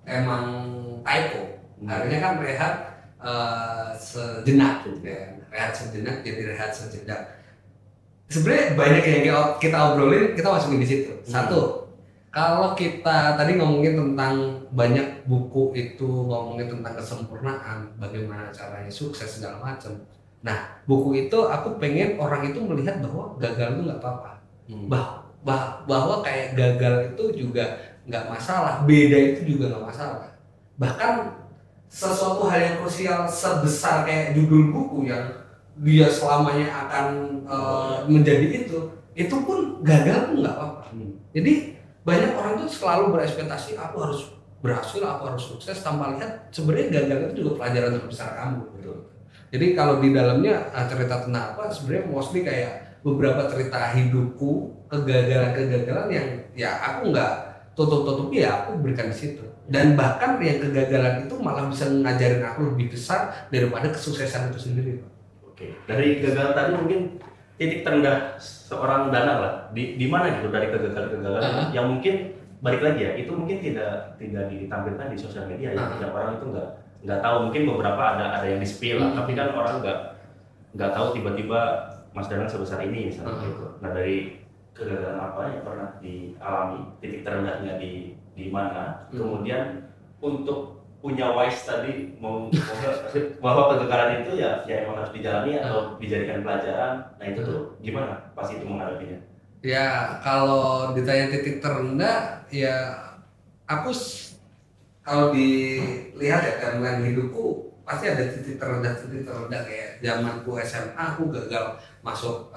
emang typo. Artinya kan rehat sejenak gitu ya. Rehat sejenak jadi rehat sejenak. Sebenarnya banyak yang kita obrolin, kita masukin di situ. Satu, kalau kita tadi ngomongin tentang banyak buku itu ngomongin tentang kesempurnaan, bagaimana caranya sukses segala macam. Nah, buku itu aku pengen orang itu melihat bahwa gagal itu nggak apa-apa. Bahwa kayak gagal itu juga nggak masalah, beda itu juga nggak masalah. Bahkan sesuatu hal yang krusial sebesar kayak judul buku yang dia selamanya akan menjadi itu pun gagal pun nggak apa-apa. Jadi banyak orang tuh selalu berekspektasi aku harus berhasil, aku harus sukses tanpa lihat sebenarnya gagal itu juga pelajaran terbesar kamu gitu. Jadi kalau di dalamnya cerita tentang apa sebenarnya mostly kayak beberapa cerita hidupku, kegagalan yang ya aku nggak tutup-tutupi ya aku berikan di situ. Dan bahkan yang kegagalan itu malah bisa ngajarin aku lebih besar daripada kesuksesan itu sendiri. Oke, dari kegagalan tadi mungkin titik terendah seorang Danang lah di mana gitu dari kegagalan yang mungkin balik lagi ya itu mungkin tidak ditampilkan di sosial media ya orang itu nggak tahu mungkin beberapa ada yang di spill lah tapi kan orang nggak tahu tiba-tiba Mas Danang sebesar ini misalnya gitu. Nah dari kegagalan apa yang pernah dialami titik terendahnya di mana kemudian untuk punya wise tadi mau bahwa kegagalan itu ya emang harus dijalani atau dijadikan pelajaran. Nah itu tuh gimana pas itu menghadapinya? Ya kalau ditanya titik terendah ya aku kalau dilihat ya timeline hidupku pasti ada titik terendah kayak zamanku SMA aku gagal masuk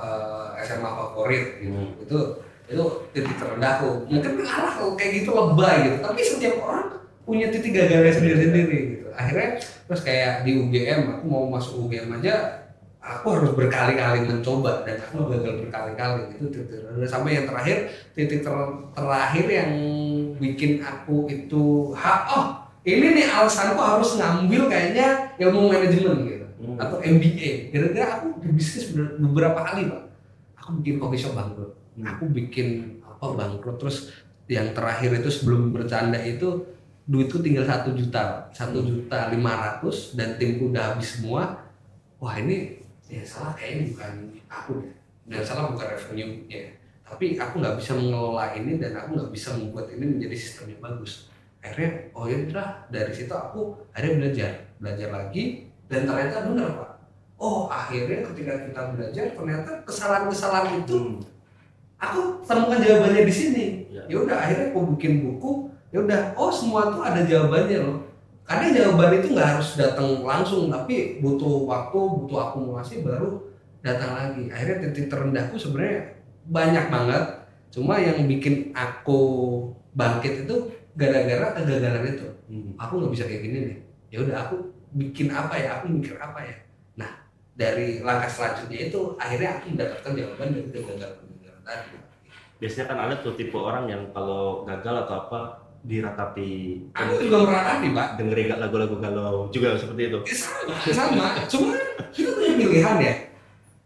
SMA favorit gitu. Itu titik terendahku. Mungkin kalah kayak gitu lebay gitu. Tapi setiap orang punya titik gagalnya sendiri-sendiri gitu. Akhirnya terus kayak di UGM aku mau masuk UGM aja aku harus berkali-kali mencoba dan aku gagal berkali-kali itu titik terendah. Sampai yang terakhir titik terakhir yang bikin aku itu ini nih alasanku harus ngambil kayaknya ilmu manajemen gitu atau MBA. Kira-kira aku di bisnis beberapa kali Pak. Aku bikin coffee shop bangkrut. Aku bikin bangkrut terus yang terakhir itu sebelum bercanda itu duitku tinggal 1 juta, 1.500.000 dan timku udah habis semua. Wah ini ya salah kayaknya bukan aku deh. Dan salah bukan revenue ya. Tapi aku nggak bisa mengelola ini dan aku nggak bisa membuat ini menjadi sistem yang bagus. Akhirnya ya udah dari situ aku akhirnya belajar lagi dan ternyata benar Pak. Akhirnya ketika kita belajar ternyata kesalahan-kesalahan itu aku temukan jawabannya di sini. Ya udah akhirnya aku bikin buku. Ya udah, semua tuh ada jawabannya loh. Kadang jawaban itu nggak harus datang langsung, tapi butuh waktu, butuh akumulasi baru datang lagi. Akhirnya titik terendahku sebenarnya banyak banget. Cuma yang bikin aku bangkit itu gara-gara kegagalan itu. Aku nggak bisa kayak gini nih. Ya udah aku bikin apa ya? Aku mikir apa ya? Nah, dari langkah selanjutnya itu akhirnya aku mendapatkan jawaban dari kegagalan tadi. Biasanya kan ada tuh tipe orang yang kalau gagal atau apa diratapi. Aku juga meratapi, Pak. Dengerin lagu-lagu galau juga seperti itu. Sama. Cuma kita punya pilihan ya.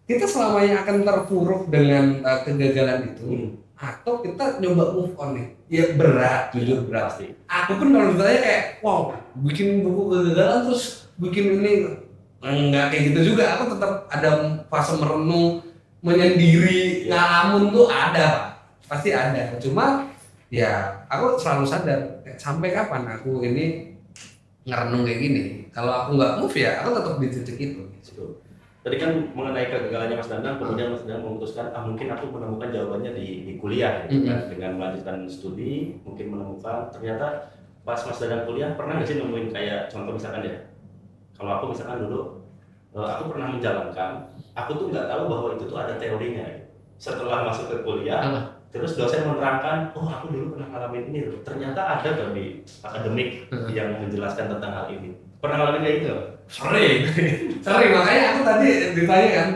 Kita selamanya akan terpuruk dengan kegagalan itu, atau kita nyoba move on nih. Ya berat, jujur berat. Pasti. Aku pun kalau ditanya kayak, wow, bikin buku kegagalan terus bikin ini, enggak kayak gitu juga. Aku tetap ada fase merenung, menyendiri, ngalamun tuh ada, Pak. Pasti ada. Cuma ya aku selalu sadar sampai kapan aku ini ngerenung kayak gini. Kalau aku nggak move ya, aku tetap di titik itu. Tadi kan mengenai kegagalannya Mas Danang, kemudian Mas Danang memutuskan mungkin aku menemukan jawabannya di kuliah gitu kan, dengan melanjutkan studi, mungkin menemukan ternyata pas Mas Danang kuliah pernah nggak sih nemuin kayak contoh misalkan ya, kalau aku misalkan dulu aku pernah menjalankan, aku tuh nggak tahu bahwa itu tuh ada teorinya. Setelah masuk ke kuliah, terus dosen menerangkan, oh aku dulu pernah ngalamin ini loh, ternyata ada kan di akademik yang menjelaskan tentang hal ini. Pernah ngalamin kayak gitu? Sering, makanya aku tadi ditanya kan,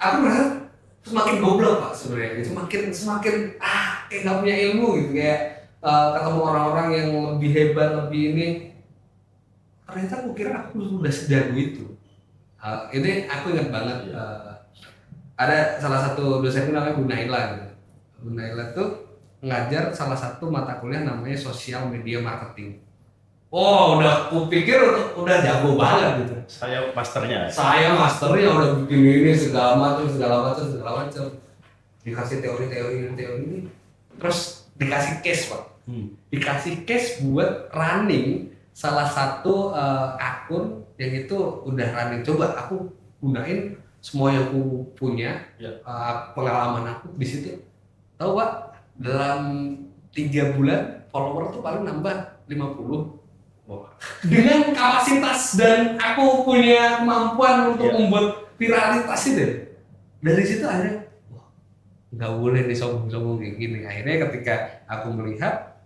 aku merasa semakin goblok Pak sebenarnya, semakin kayak nggak punya ilmu gitu, kayak ketemu orang-orang yang lebih hebat, lebih ini, ternyata aku kira aku sudah sejago itu. Ini aku ingat banget, ada salah satu dosenku namanya Bu Naila gitu. Bu Naila tuh ngajar salah satu mata kuliah namanya sosial media marketing. Oh, udah kupikir udah jago banget gitu. Saya masternya udah bikin ini segala macam. Dikasih teori ini. Terus dikasih case, Pak. Dikasih case buat running salah satu akun yang itu udah running. Coba aku gunain semua yang aku punya, pengalaman aku di situ. Tahu Pak, dalam 3 bulan follower tuh paling nambah 50. Dengan kapasitas dan aku punya kemampuan untuk membuat viralitas itu. Dari situ akhirnya, wah, nggak boleh nih sombong-sombong kayak gini. Akhirnya ketika aku melihat,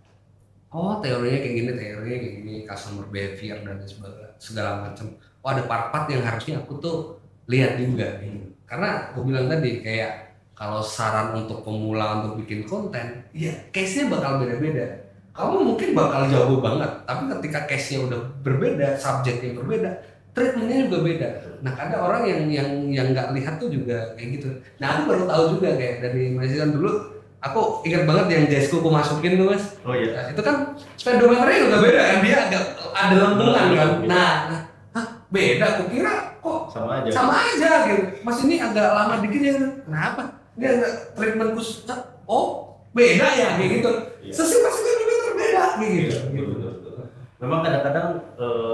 oh teorinya kayak gini, customer behavior dan segala macam. Oh ada part-part yang harusnya aku tuh lihat juga. Karena aku bilang tadi kayak kalau saran untuk pemula untuk bikin konten, ya case-nya bakal beda-beda. Kamu mungkin bakal jago banget, tapi ketika case-nya udah berbeda, subjeknya berbeda, treatment-nya juga beda. Nah, ada orang yang nggak lihat tuh juga kayak gitu. Nah, aku baru tahu juga kayak dari Mas Isan dulu, aku ingat banget yang Jesku aku masukin tuh Mas. Oh iya. Nah, itu kan speedometernya juga beda kan, dia agak ada lengkungan kan. Nah, beda. Aku kira kok sama aja gitu. Mas ini agak lama dikit ya, kenapa? Dia agak treatment khusus. Oh, beda ya kayak gitu. Sesimpel beda gitu. Memang kadang-kadang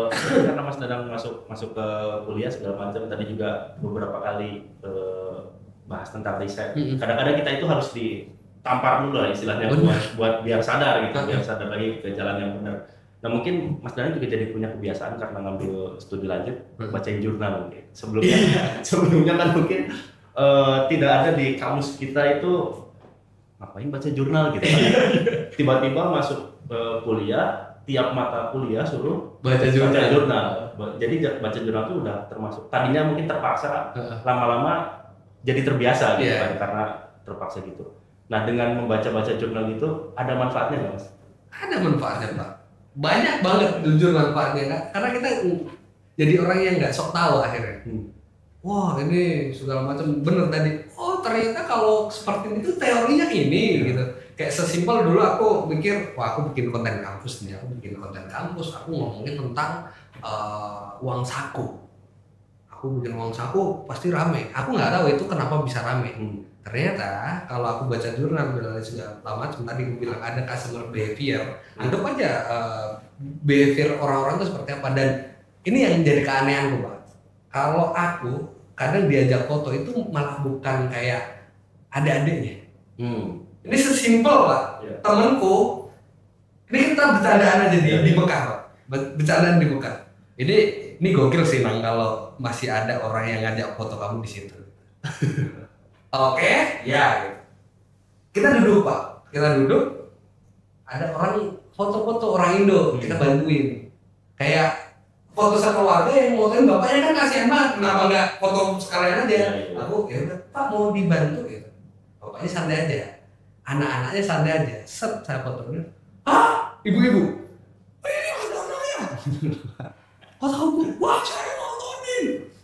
karena Mas Danang masuk ke kuliah segala macam, tadi juga beberapa kali bahas tentang riset. Kadang-kadang kita itu harus ditampar dulu lah istilahnya buat biar sadar gitu, biar sadar lagi ke jalan yang benar. Nah mungkin Mas Danang juga jadi punya kebiasaan karena ngambil studi lanjut bacain jurnal mungkin. Sebelumnya kan mungkin tidak ada di kamus kita itu ngapain baca jurnal gitu kan. Tiba-tiba masuk kuliah, tiap mata kuliah suruh baca jurnal. Jadi baca jurnal itu udah termasuk, tadinya mungkin terpaksa, lama-lama jadi terbiasa gitu kan, karena terpaksa gitu. Nah dengan membaca-baca jurnal itu ada manfaatnya nggak Mas? Ada manfaatnya Pak, banyak banget jujur manfaatnya kan, karena kita jadi orang yang nggak sok tahu akhirnya. Wah ini segala macam bener tadi. Oh ternyata kalau seperti itu teorinya ini gitu. Kayak sesimpel dulu aku mikir, wah aku bikin konten kampus nih, aku ngomongin tentang uang saku. Aku bikin uang saku pasti rame. Aku nggak tahu itu kenapa bisa rame. Ternyata kalau aku baca jurnal dan segala macam tadi aku bilang ada customer behavior. Anggap aja behavior orang-orang itu seperti apa, dan ini yang jadi keanehan Pak. Kalau aku kadang diajak foto itu malah bukan kayak adik-adiknya. Ini sesimpel Pak, temanku, ini kita bercandaan aja di Mekah Pak, bercandaan di Mekah. Ini gokil sih Bang kalau masih ada orang yang ngajak foto kamu di situ. Oke, ya. Kita duduk Pak, ada orang foto-foto orang Indo, kita bantuin. Kayak foto satu warga yang motoin bapaknya kan kasihan banget, kenapa nggak foto sekalian aja? Aku ya udah Pak mau dibantu gitu. Bapaknya santai aja, anak-anaknya santai aja. Set saya fotonya, ah ibu-ibu, ini fotonya. Foto wah saya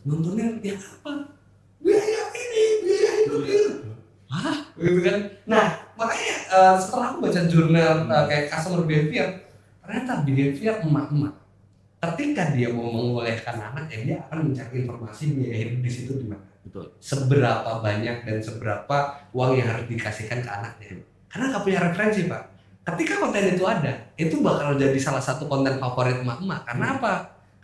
nontonin dia apa? Biaya ini, biaya itu. Hah? Gitu kan? Nah makanya setelah aku baca jurnal kayak customer behavior, ternyata behavior emak-emak ketika dia mau mengolehkan anak, ya dia akan mencari informasi biaya hidup di situ di mana. Betul. Seberapa banyak dan seberapa uang yang harus dikasihkan ke anaknya. Karena nggak punya referensi Pak. Ketika konten itu ada, itu bakal jadi salah satu konten favorit emak-emak. Karena apa?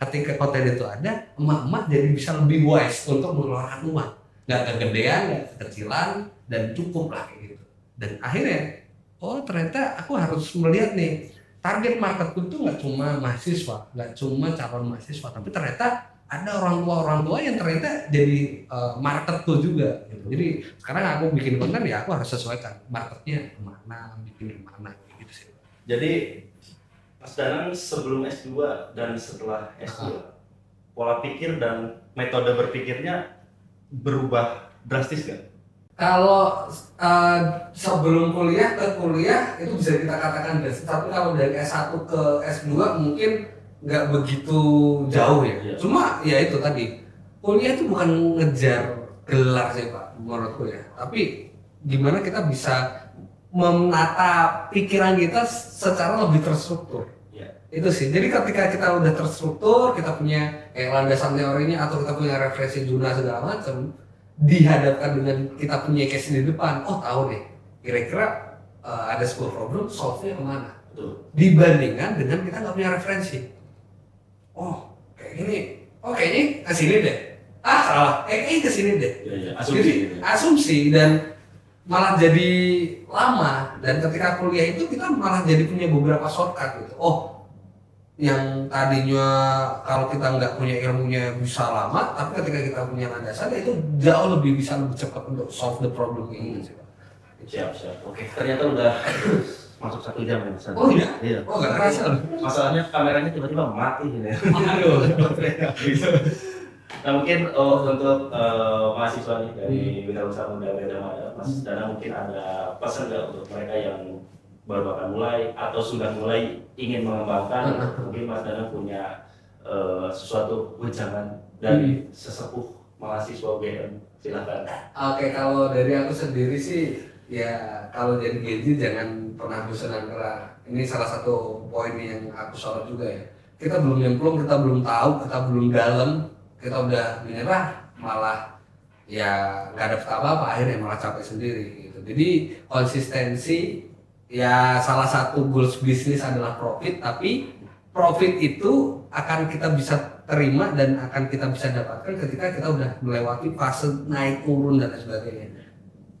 Ketika konten itu ada, emak-emak jadi bisa lebih wise untuk mengeluarkan uang. Nggak kegedean, nggak kekecilan, dan cukup lah kayak gitu. Dan akhirnya, oh ternyata aku harus melihat nih, target marketku itu nggak cuma mahasiswa, nggak cuma calon mahasiswa, tapi ternyata ada orang tua yang ternyata jadi marketku juga. Gitu. Jadi sekarang aku bikin konten ya aku harus sesuaikan marketnya kemana, bikin kemana gitu sih. Jadi Mas Danang sebelum S2 dan setelah S2, pola pikir dan metode berpikirnya berubah drastis nggak? Kalau sebelum kuliah ke kuliah itu bisa kita katakan drastis, tapi kalau dari S1 ke S2 mungkin nggak begitu jauh ya. Cuma ya itu tadi, kuliah itu bukan ngejar gelar sih Pak menurutku ya, tapi gimana kita bisa menata pikiran kita secara lebih terstruktur. Itu sih, jadi ketika kita udah terstruktur, kita punya landasan teorinya atau kita punya referensi jurnal segala macam, dihadapkan dengan kita punya case di depan, oh tahu deh kira-kira ada sebuah problem, solve-nya kemana. Dibandingkan dengan kita nggak punya referensi, oh kayak gini, oh kayaknya kesini deh, ah salah, kayaknya kesini deh. Jadi asumsi dan malah jadi lama. Dan ketika kuliah itu kita malah jadi punya beberapa shortcut gitu. Oh yang tadinya kalau kita nggak punya ilmunya bisa lama, tapi ketika kita punya landasan itu jauh lebih bisa lebih cepat untuk solve the problem ini sih Pak. Siap. Oke, ternyata udah masuk 1 jam ya Mas. Oh iya? Iya. Oh nggak kerasa. Masalahnya kameranya tiba-tiba mati gitu ya. Aduh. Nah mungkin untuk mahasiswa nih dari Wirausaha Muda Wedamaya, Mas Dana mungkin ada pesan nggak untuk mereka yang baru akan mulai atau sudah mulai ingin mengembangkan? Mungkin Mas Dana punya sesuatu wejangan dari sesepuh mahasiswa UGM, silakan. Oke, kalau dari aku sendiri sih ya kalau jadi Gen Z jangan pernah bosan dan nyerah. Ini salah satu poin yang aku sorot juga ya. Kita belum nyemplung, kita belum tahu, kita belum dalam, kita udah menyerah, malah ya nggak dapet apa-apa, akhirnya malah capek sendiri gitu. Jadi konsistensi ya salah satu goals bisnis adalah profit, tapi profit itu akan kita bisa terima dan akan kita bisa dapatkan ketika kita udah melewati fase naik turun dan sebagainya.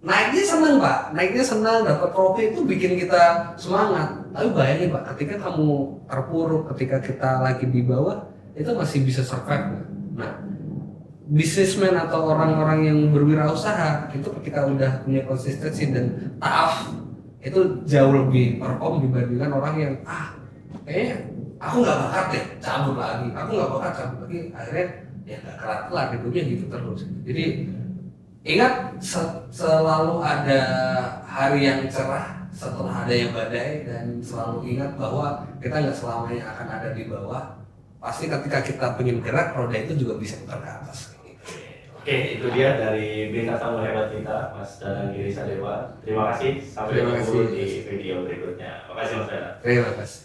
Naiknya senang Pak, naiknya senang, dapat profit itu bikin kita semangat. Tapi bayangin Pak, ketika kamu terpuruk, ketika kita lagi di bawah, itu masih bisa survive. Nah, businessman atau orang-orang yang berwirausaha itu ketika udah punya konsistensi dan tough, itu jauh lebih perform dibandingkan orang yang kayaknya aku nggak bakat deh cabut lagi, akhirnya ya nggak kelar hidupnya gitu terus. Jadi ingat selalu ada hari yang cerah setelah ada yang badai, dan selalu ingat bahwa kita nggak selamanya akan ada di bawah. Pasti ketika kita pengen gerak, roda itu juga bisa putar ke atas. Oke, itu dia dari bintang tamu hebat kita, Mas Danang Giri Sadewa. Terima kasih, sampai ketemu di video berikutnya. Terima kasih Mas Danang. Terima kasih.